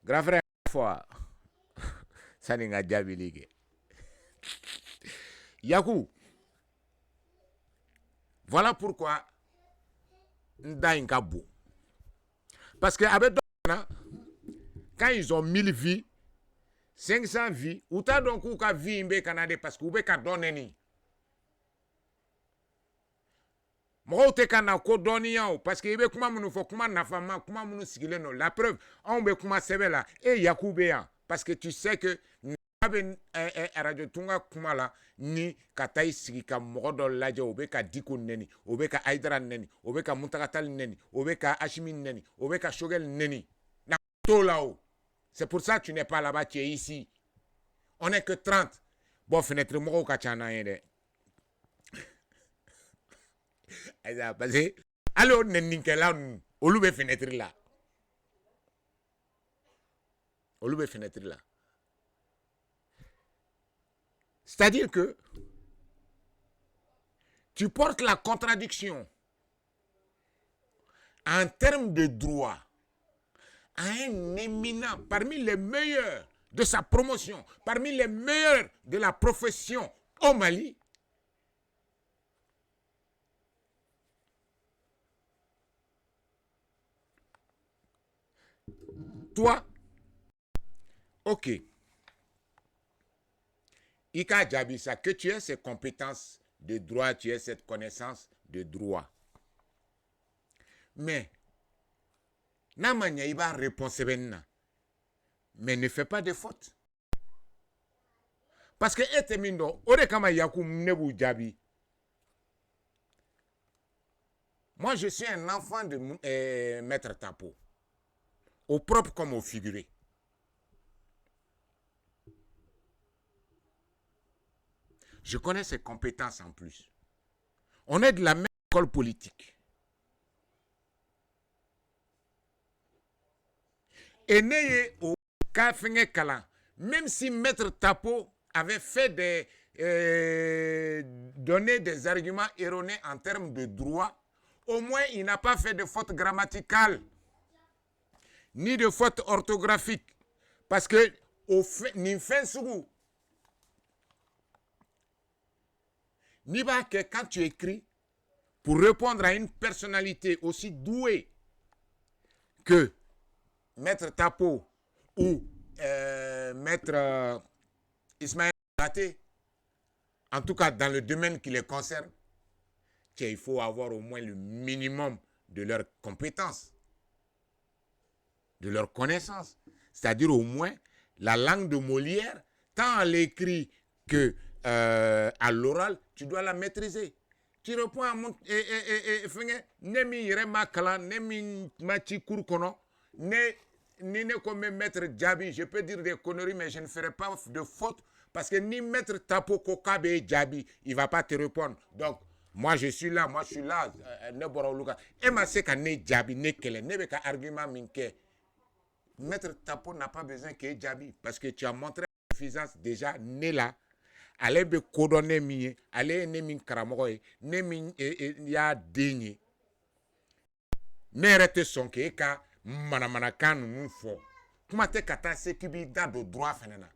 Grand frère, fois, ça n'est pas diabolique. Yakou, voilà pourquoi Ndaïnkabou. Parce que avec quand ils ont 1000 vies, 500 vies, ou t'as donc ou ka vie imbe Canada parce que ou be ka donner. Mo te kana ko doniya parce que ibe kuma munu fo kuma na fama kuma munu sigile no la preuve on be kuma sebe là et Yakoubeya parce que tu sais que abe radio tunga kuma la ni katai sigi ka mogodo laje obe ka diko neni obe ka aidra neni obe ka mutakatal neni obe ka ashimi neni obe ka shogel neni na to là-haut. C'est pour ça que tu n'es pas là-bas, tu es ici. On n'est que 30. Bon, fenêtre, moi, au kachana, parce que, alors, Nenkela, on loue fenêtre là. On loue fenêtre là. C'est-à-dire que tu portes la contradiction en termes de droit à un éminent, parmi les meilleurs de sa promotion, parmi les meilleurs de la profession au Mali. Toi, ok. Ika Djabissa, que tu aies ces compétences de droit, tu aies cette connaissance de droit. Mais, Namanya il va répondre, mais ne fais pas de faute. Parce que etemindo, ore kama yaku mnebu Djabi. Moi, je suis un enfant de Maître Tapo, au propre comme au figuré. Je connais ses compétences en plus. On est de la même école politique. Et né au Kafenge Kala, même si Maître Tapo avait fait donné des arguments erronés en termes de droit, au moins il n'a pas fait de faute grammaticale, ni de faute orthographique. Parce que, au fait, ni fin sougou, ni pas que quand tu écris, pour répondre à une personnalité aussi douée que Maître Tapo ou Maître Ismaël Raté, en tout cas dans le domaine qui les concerne, il faut avoir au moins le minimum de leurs compétences, de leurs connaissances. C'est-à-dire au moins la langue de Molière, tant à l'écrit que à l'oral, tu dois la maîtriser. Tu réponds à mon nemi rema kala nemi machi kurkono ne comme Maître Djabi, je peux dire des conneries mais je ne ferai pas de faute parce que ni Maître Tapo Kokabe Djabi, il va pas te répondre. Donc moi je suis là, ne boroluka et ma seka ne Djabi ne kele ne beka argument minke. Maître Tapo n'a pas besoin que Djabi parce que tu as montré la suffisance déjà né là. Ale be kodone mi ale ne min karamogo ne min ya denye ne rete sonke ka manamana kan nu fo kuma te kata se kibi da do droit fenena.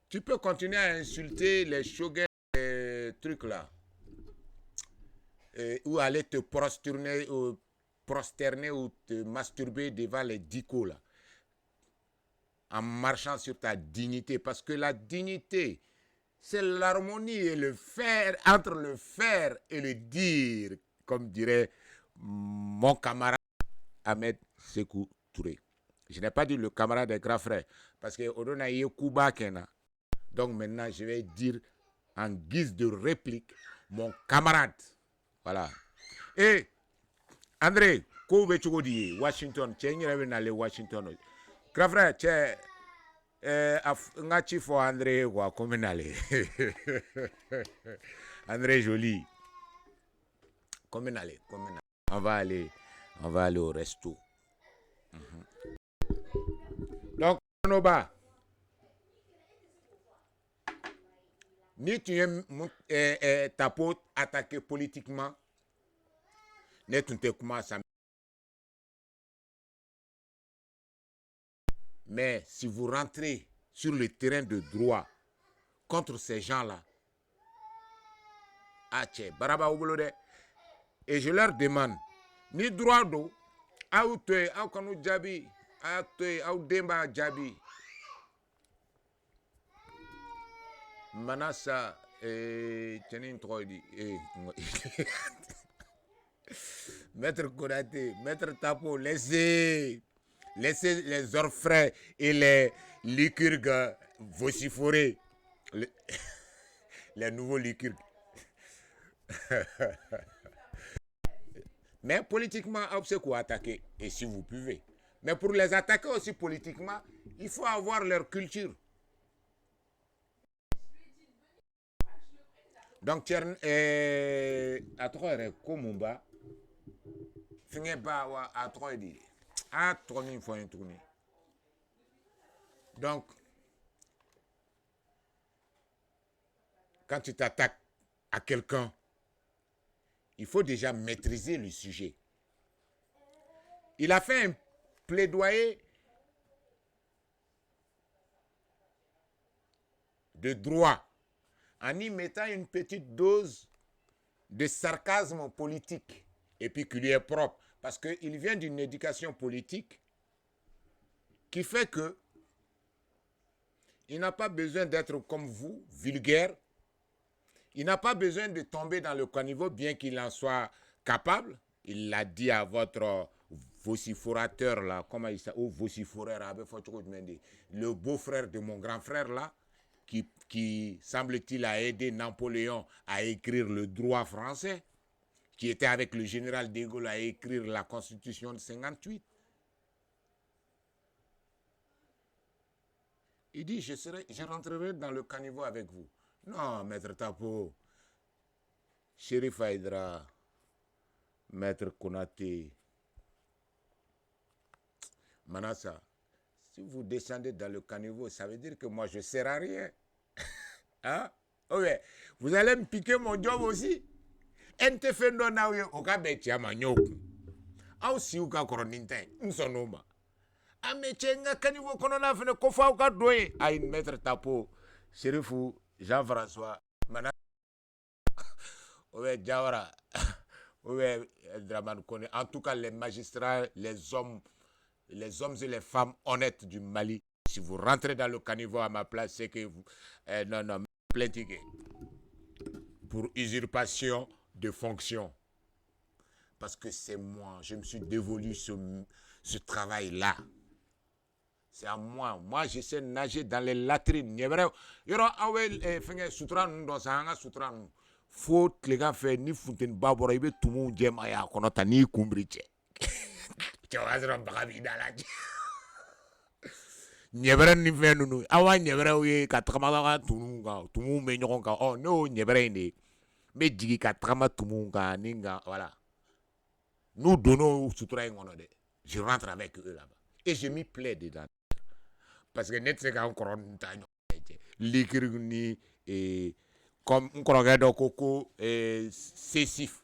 Tu peux continuer à insulter les shoguns trucs là ou aller te prosterner ou te masturber devant les dicos là, en marchant sur ta dignité, parce que la dignité, c'est l'harmonie et le faire, entre le faire et le dire, comme dirait mon camarade Ahmed Sekou Touré. Je n'ai pas dit le camarade des grands frères, parce que Odona Yekuba Kena. Donc maintenant, je vais dire en guise de réplique, mon camarade. Voilà. Et André, Kobe Chogodi, Washington, Washington. Grand frère, nga ci fo André quoi comme n'allez. André Joly. Comme n'allez. On va aller au resto. Donc Noba, ni tu es ta peau attaqué politiquement, ne tu te commences à. Mais si vous rentrez sur le terrain de droit contre ces gens-là, et je leur demande, ni droit d'eau, au kanu jabi, au demba jabi. Manasa, Tchenin Troidi, Maître Konaté, Maître Tapo, laissez les orfraies et les lycurgues vociforés. Les nouveaux lycurgues. Mais politiquement, c'est quoi attaquer? Et si vous pouvez. Mais pour les attaquer aussi politiquement, il faut avoir leur culture. Donc, à trois Komumba, finit pas à trois dit. À tourner, il faut un tourner. Donc, quand tu t'attaques à quelqu'un, il faut déjà maîtriser le sujet. Il a fait un plaidoyer de droit en y mettant une petite dose de sarcasme politique et puis qui lui est propre. Parce qu'il vient d'une éducation politique qui fait que il n'a pas besoin d'être comme vous, vulgaire. Il n'a pas besoin de tomber dans le caniveau, bien qu'il en soit capable. Il l'a dit à votre vociférateur, là, comment il s'appelle, vociféreur, le beau-frère de mon grand frère, là, qui semble-t-il a aidé Napoléon à écrire le droit français, qui était avec le général de Gaulle à écrire la Constitution de 58. Il dit, je rentrerai dans le caniveau avec vous. Non, Maître Tapo, Chérif Haïdra, Maître Konaté, Manassa, si vous descendez dans le caniveau, ça veut dire que moi, je ne sers à rien. Hein? Ok, vous allez me piquer mon job aussi. Entefendo na we okabetia manyoku. Au si uka koroninte, nsonoma. Amechenga kanivo konona fene kofa uka doye. Aïe, Maître Tapo, Chérifou, Jean-François, Mana. Ouais, Diawara. Ouais, Draman Kone. En tout cas, les magistrats, les hommes et les femmes honnêtes du Mali, si vous rentrez dans le caniveau à ma place, c'est que vous. Non, plein ticket. Pour usurpation de fonction. Parce que c'est moi, je me suis dévolu ce travail-là. C'est à moi. Moi, je sais nager dans les latrines. Il y aura un soutran dans un soutran. Faut que les gars fassent ni fontaine babora, il veut tout le monde j'aime à konota ni kumbriche. Tu vas se rendre dans la Nyebra ni fait nous. Awa nyebra oui katramala tout le monde me nyonga. Oh non, nyebra ni. Mais digi katrama tout le monde ninga voilà. Nous donnons soutran ngonode. Je rentre avec eux là-bas et je m'y plais dedans. Parce que net c'est encore un temps. L'écrire ni et comme on regarde coco et cessif.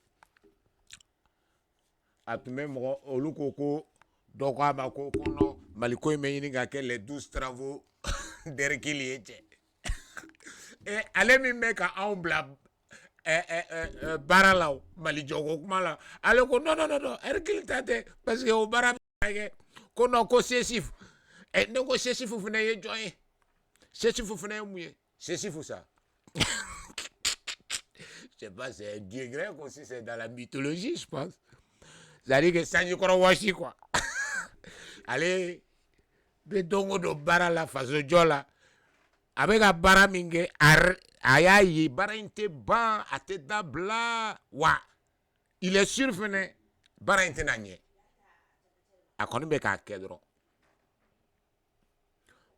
À tout même au coco donc à ma coco non maliko imagine que les 12 travaux d'Hercule et allez me mettre en blanc baralao malijogo mala allez non Hercule tate parce que au bara qu'on ko cessif et donc cessif vous venez joindre cessif vous venez mouiller cessif ça. Je sais pas, c'est un dieu grec aussi, c'est dans la mythologie, je pense. C'est-à-dire que ça n'y croit pas, quoi. Allez, bedongo do bara la façon jola. Avec un bara mingue, ayayi, bara inte ban, ate dabla, wa. Il est sûr, fene, bara inte nanye. A koni be ka kedro.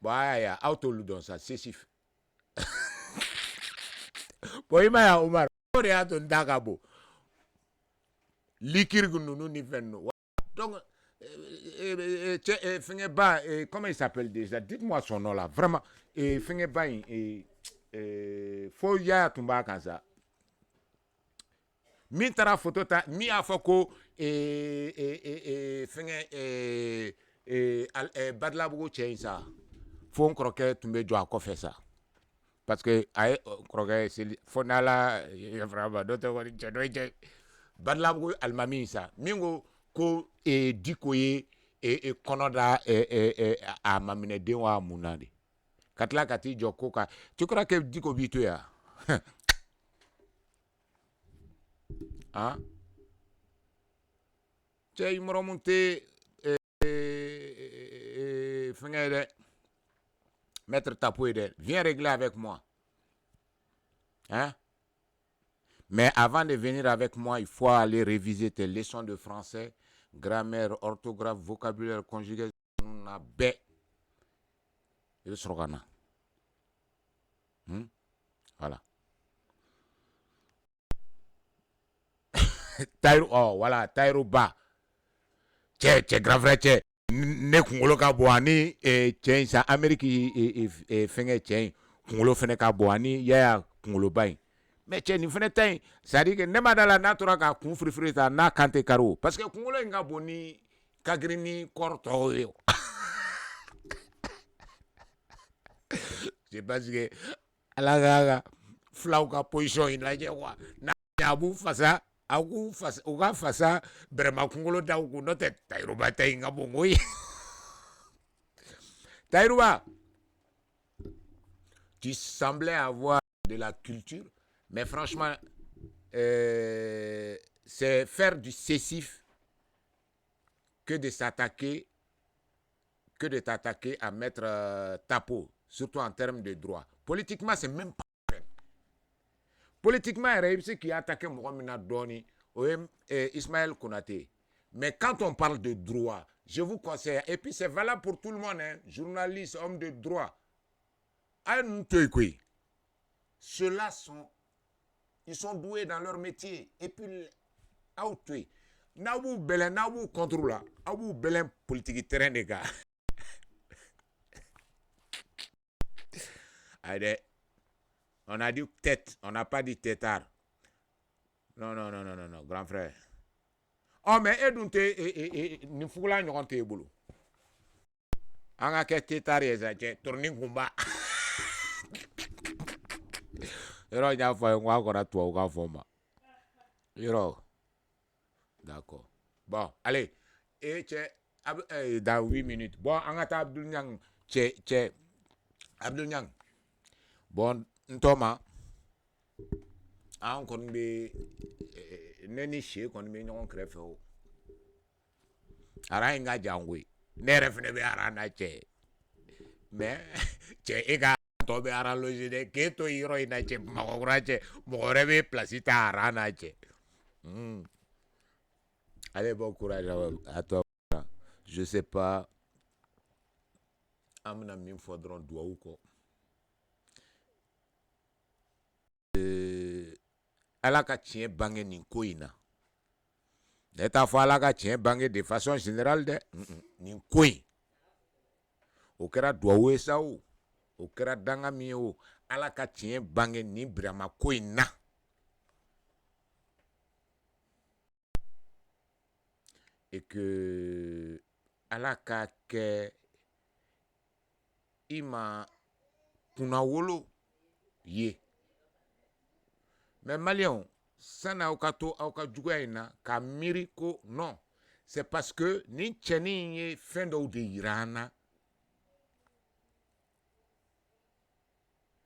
Bah ya auto ludon ça sessif. Boy ma ya Umar ore ato ndagabo. Likirgu nunu ni fenno. Donc Fengeba, comment il s'appelle déjà? Dites-moi son nom là, vraiment. Fengeba, faut y aller tomber comme ça. Mi tara photo ta, mi a foko badlabugo change ça. Faut croquer tomber jo a faire ça. Parce que ay croquer c'est fonala vraiment d'autres wari chanoije. Badlabugo almami ça. Mingo ko dikoye konoda a mamine denwa munade katla kati joko ka tu crois que diko bito ya hein tu moro monter fingere maître Tapoede viens régler avec moi hein. Mais avant de venir avec moi, il faut aller réviser tes leçons de français, grammaire, orthographe, vocabulaire, conjugaison, bé. Et sorgana. Voilà. Taïro, oh, voilà, Taïro ba. Tché, grand frère, tché. Ne kungolo ka boani, tché, ça, Amérique, fenge, tché. Kungolo fene ka boani, ya, kungolo bain. Mais tiens, ni fene tay, ça dit que nema dans la nature ka kun frifri ta na kante karo parce que kungulo nga boni kagrini korto yo. C'est parce que alaga flau ka position in la jewa na abu fasa aku fasa uga fasa brema kungulo da ku note tayruba tay nga bongoy. Tayruba, tu semblais avoir de la culture. Mais franchement, c'est faire du cessif que de s'attaquer, à mettre ta peau, surtout en termes de droit. Politiquement, c'est même pas vrai. Politiquement, il y a réussi qui a attaqué Mohamed Doni, Ismaël Konaté. Mais quand on parle de droit, je vous conseille, et puis c'est valable pour tout le monde, hein, journalistes, hommes de droit, ceux-là ils sont doués dans leur métier. Et puis, outway. Nabu belen, nabu contrôle. Nabu belen politique terrain des gars. Allez, on a dit tête, on n'a pas dit tétard. Non, grand frère. Oh, mais edunte, ni fula nyon te bulu. Anga ke tétard yezaje, tourning kumba. Yoro nya fo ngwa kora to o forma. Yoro. D'accord. Bon, allez. Dans 8 minutes. Bon, angata Abdul Nyang che Abdul Nyang. Bon, ntoma. An kon be neni che kon be nyon krefe o. Ara nga jangwe. Ne refne be ara na che. Mais che ega to be ara loji de keto hiro ina che magorache mogorebe placita ara na che. Allez, bon courage à toi. Je sais pas. Amna min faudron doa ou quoi. Alaka tient bangé ni koina. D'état fois alaka tient bangé de façon générale de ni koi. Au kera doa ou ça ou. Au kera danga mi ou. Alaka tient bangé ni brama koina. Et que alaka ke ima kunawolo ye. Mais Malion, ça n'a aucun joueur ka miracle non. C'est parce que ni tcheni fin de Irana.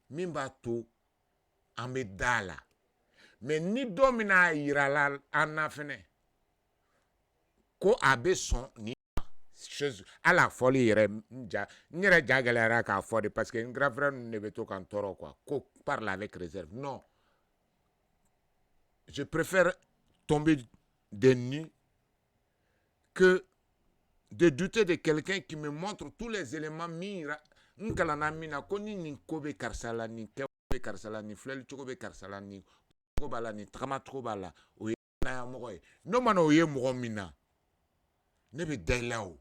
Mimbato amedala. Mais ni domina irala anafene. Ko abe son ni chose à la folie ire nja nire jagalera ka folie parce que un grand frère ne veut tout quand toro quoi. Ko parle avec réserve. Non. Je préfère tomber des nues que de douter de quelqu'un qui me montre tous les éléments nkalana mina ko ni ko be karsala ni ke be karsala ni flel choko be karsala ni ko bala ni trama tro bala o na ya mo no mano o ye mo mina ne be dailao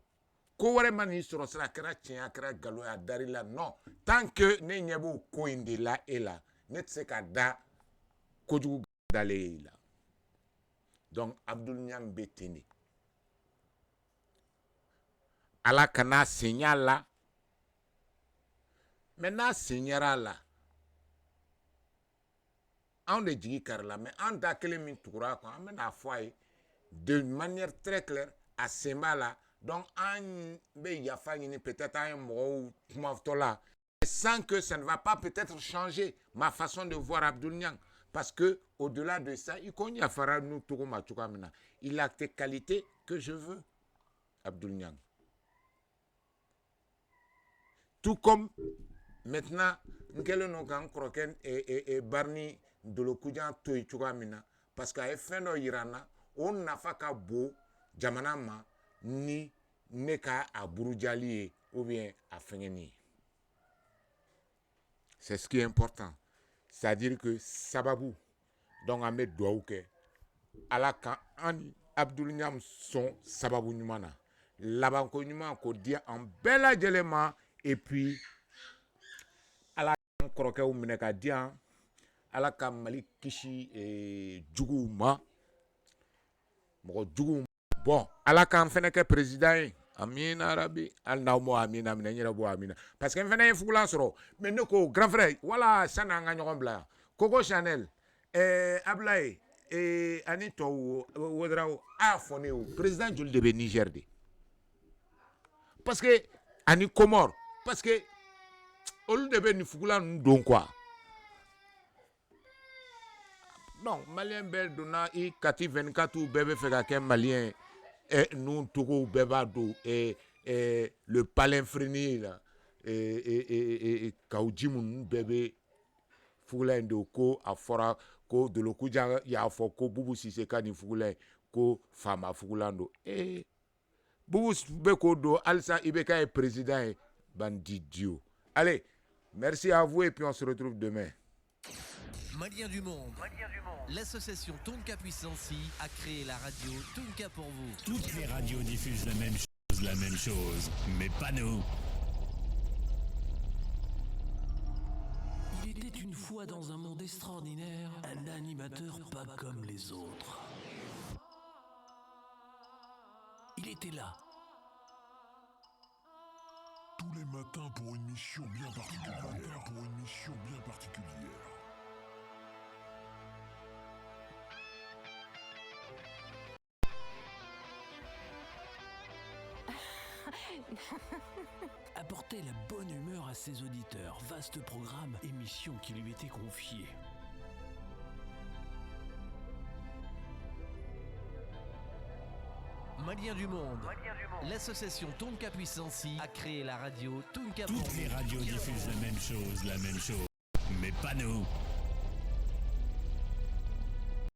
ko wore mani soro sra kra tia kra galo ya darila non tant que ne nyebo ko indi la et là ne tse ka da ko jugu dale la donc Abdoul Niang beteni ala kana signal là maintenant signal là on de jigi karla mais en da kele min tukura ko amena foi de manière très claire à Semba là donc en be yafa ni peut-être un mot là sans que ça ne va pas peut-être changer ma façon de voir Abdoul Niang parce que au-delà de ça il connaît fara nous tout ma tukamina il a des qualités que je veux Abdoul Niang tout comme maintenant nkelo no kan kroken et Barni de le kujan toy tukamina parce que fin no irana on nafa ka bo jamana ma ni neka a burujali ou bien à fengeni. C'est ce qui est important. C'est-à-dire que sababu donc à mettre douaouke ala kan ani Abdoul Niang son sababu nyumana labanko nyuma ko dia en bel élément et puis ala kroke ou meneka dia ala ka mali kishi et djuguma mo djuguma bon ala kan feneke président amina arabi al nawmo amina amina nyira bo amina parce que feneke fulan soro mais ne ko grand frère voilà sana nga nyom bla Coco Chanel Ablaye anito wodrao a foné au président jul de Niger de parce que ani Comore parce que olu de ni fulan don quoi non malien bel dona i kati 24 ou bébé fait ka malien et nous togo beba do et le palinfrénie là et kaujimun bébé fugula ndo ko afora ko de lokuja ya fo ko bubu sise kani fugula ko fama fugulando bubu be ko do alsa ibeka est président bandidio. Allez, merci à vous et puis on se retrouve demain. Maliens du monde. L'association Tonka Puissance a créé la radio Tonka pour vous. Toutes les radios diffusent la même chose, mais pas nous. Il était une fois dans un monde extraordinaire, un animateur pas comme les autres. Il était là. Tous les matins pour une mission bien particulière. Apportait la bonne humeur à ses auditeurs. Vaste programme, émission qui lui était confiée. Maliens du monde. L'association Tonka Puissance a créé la radio Tonka pour Toutes vous. les radios diffusent la même chose, mais pas nous.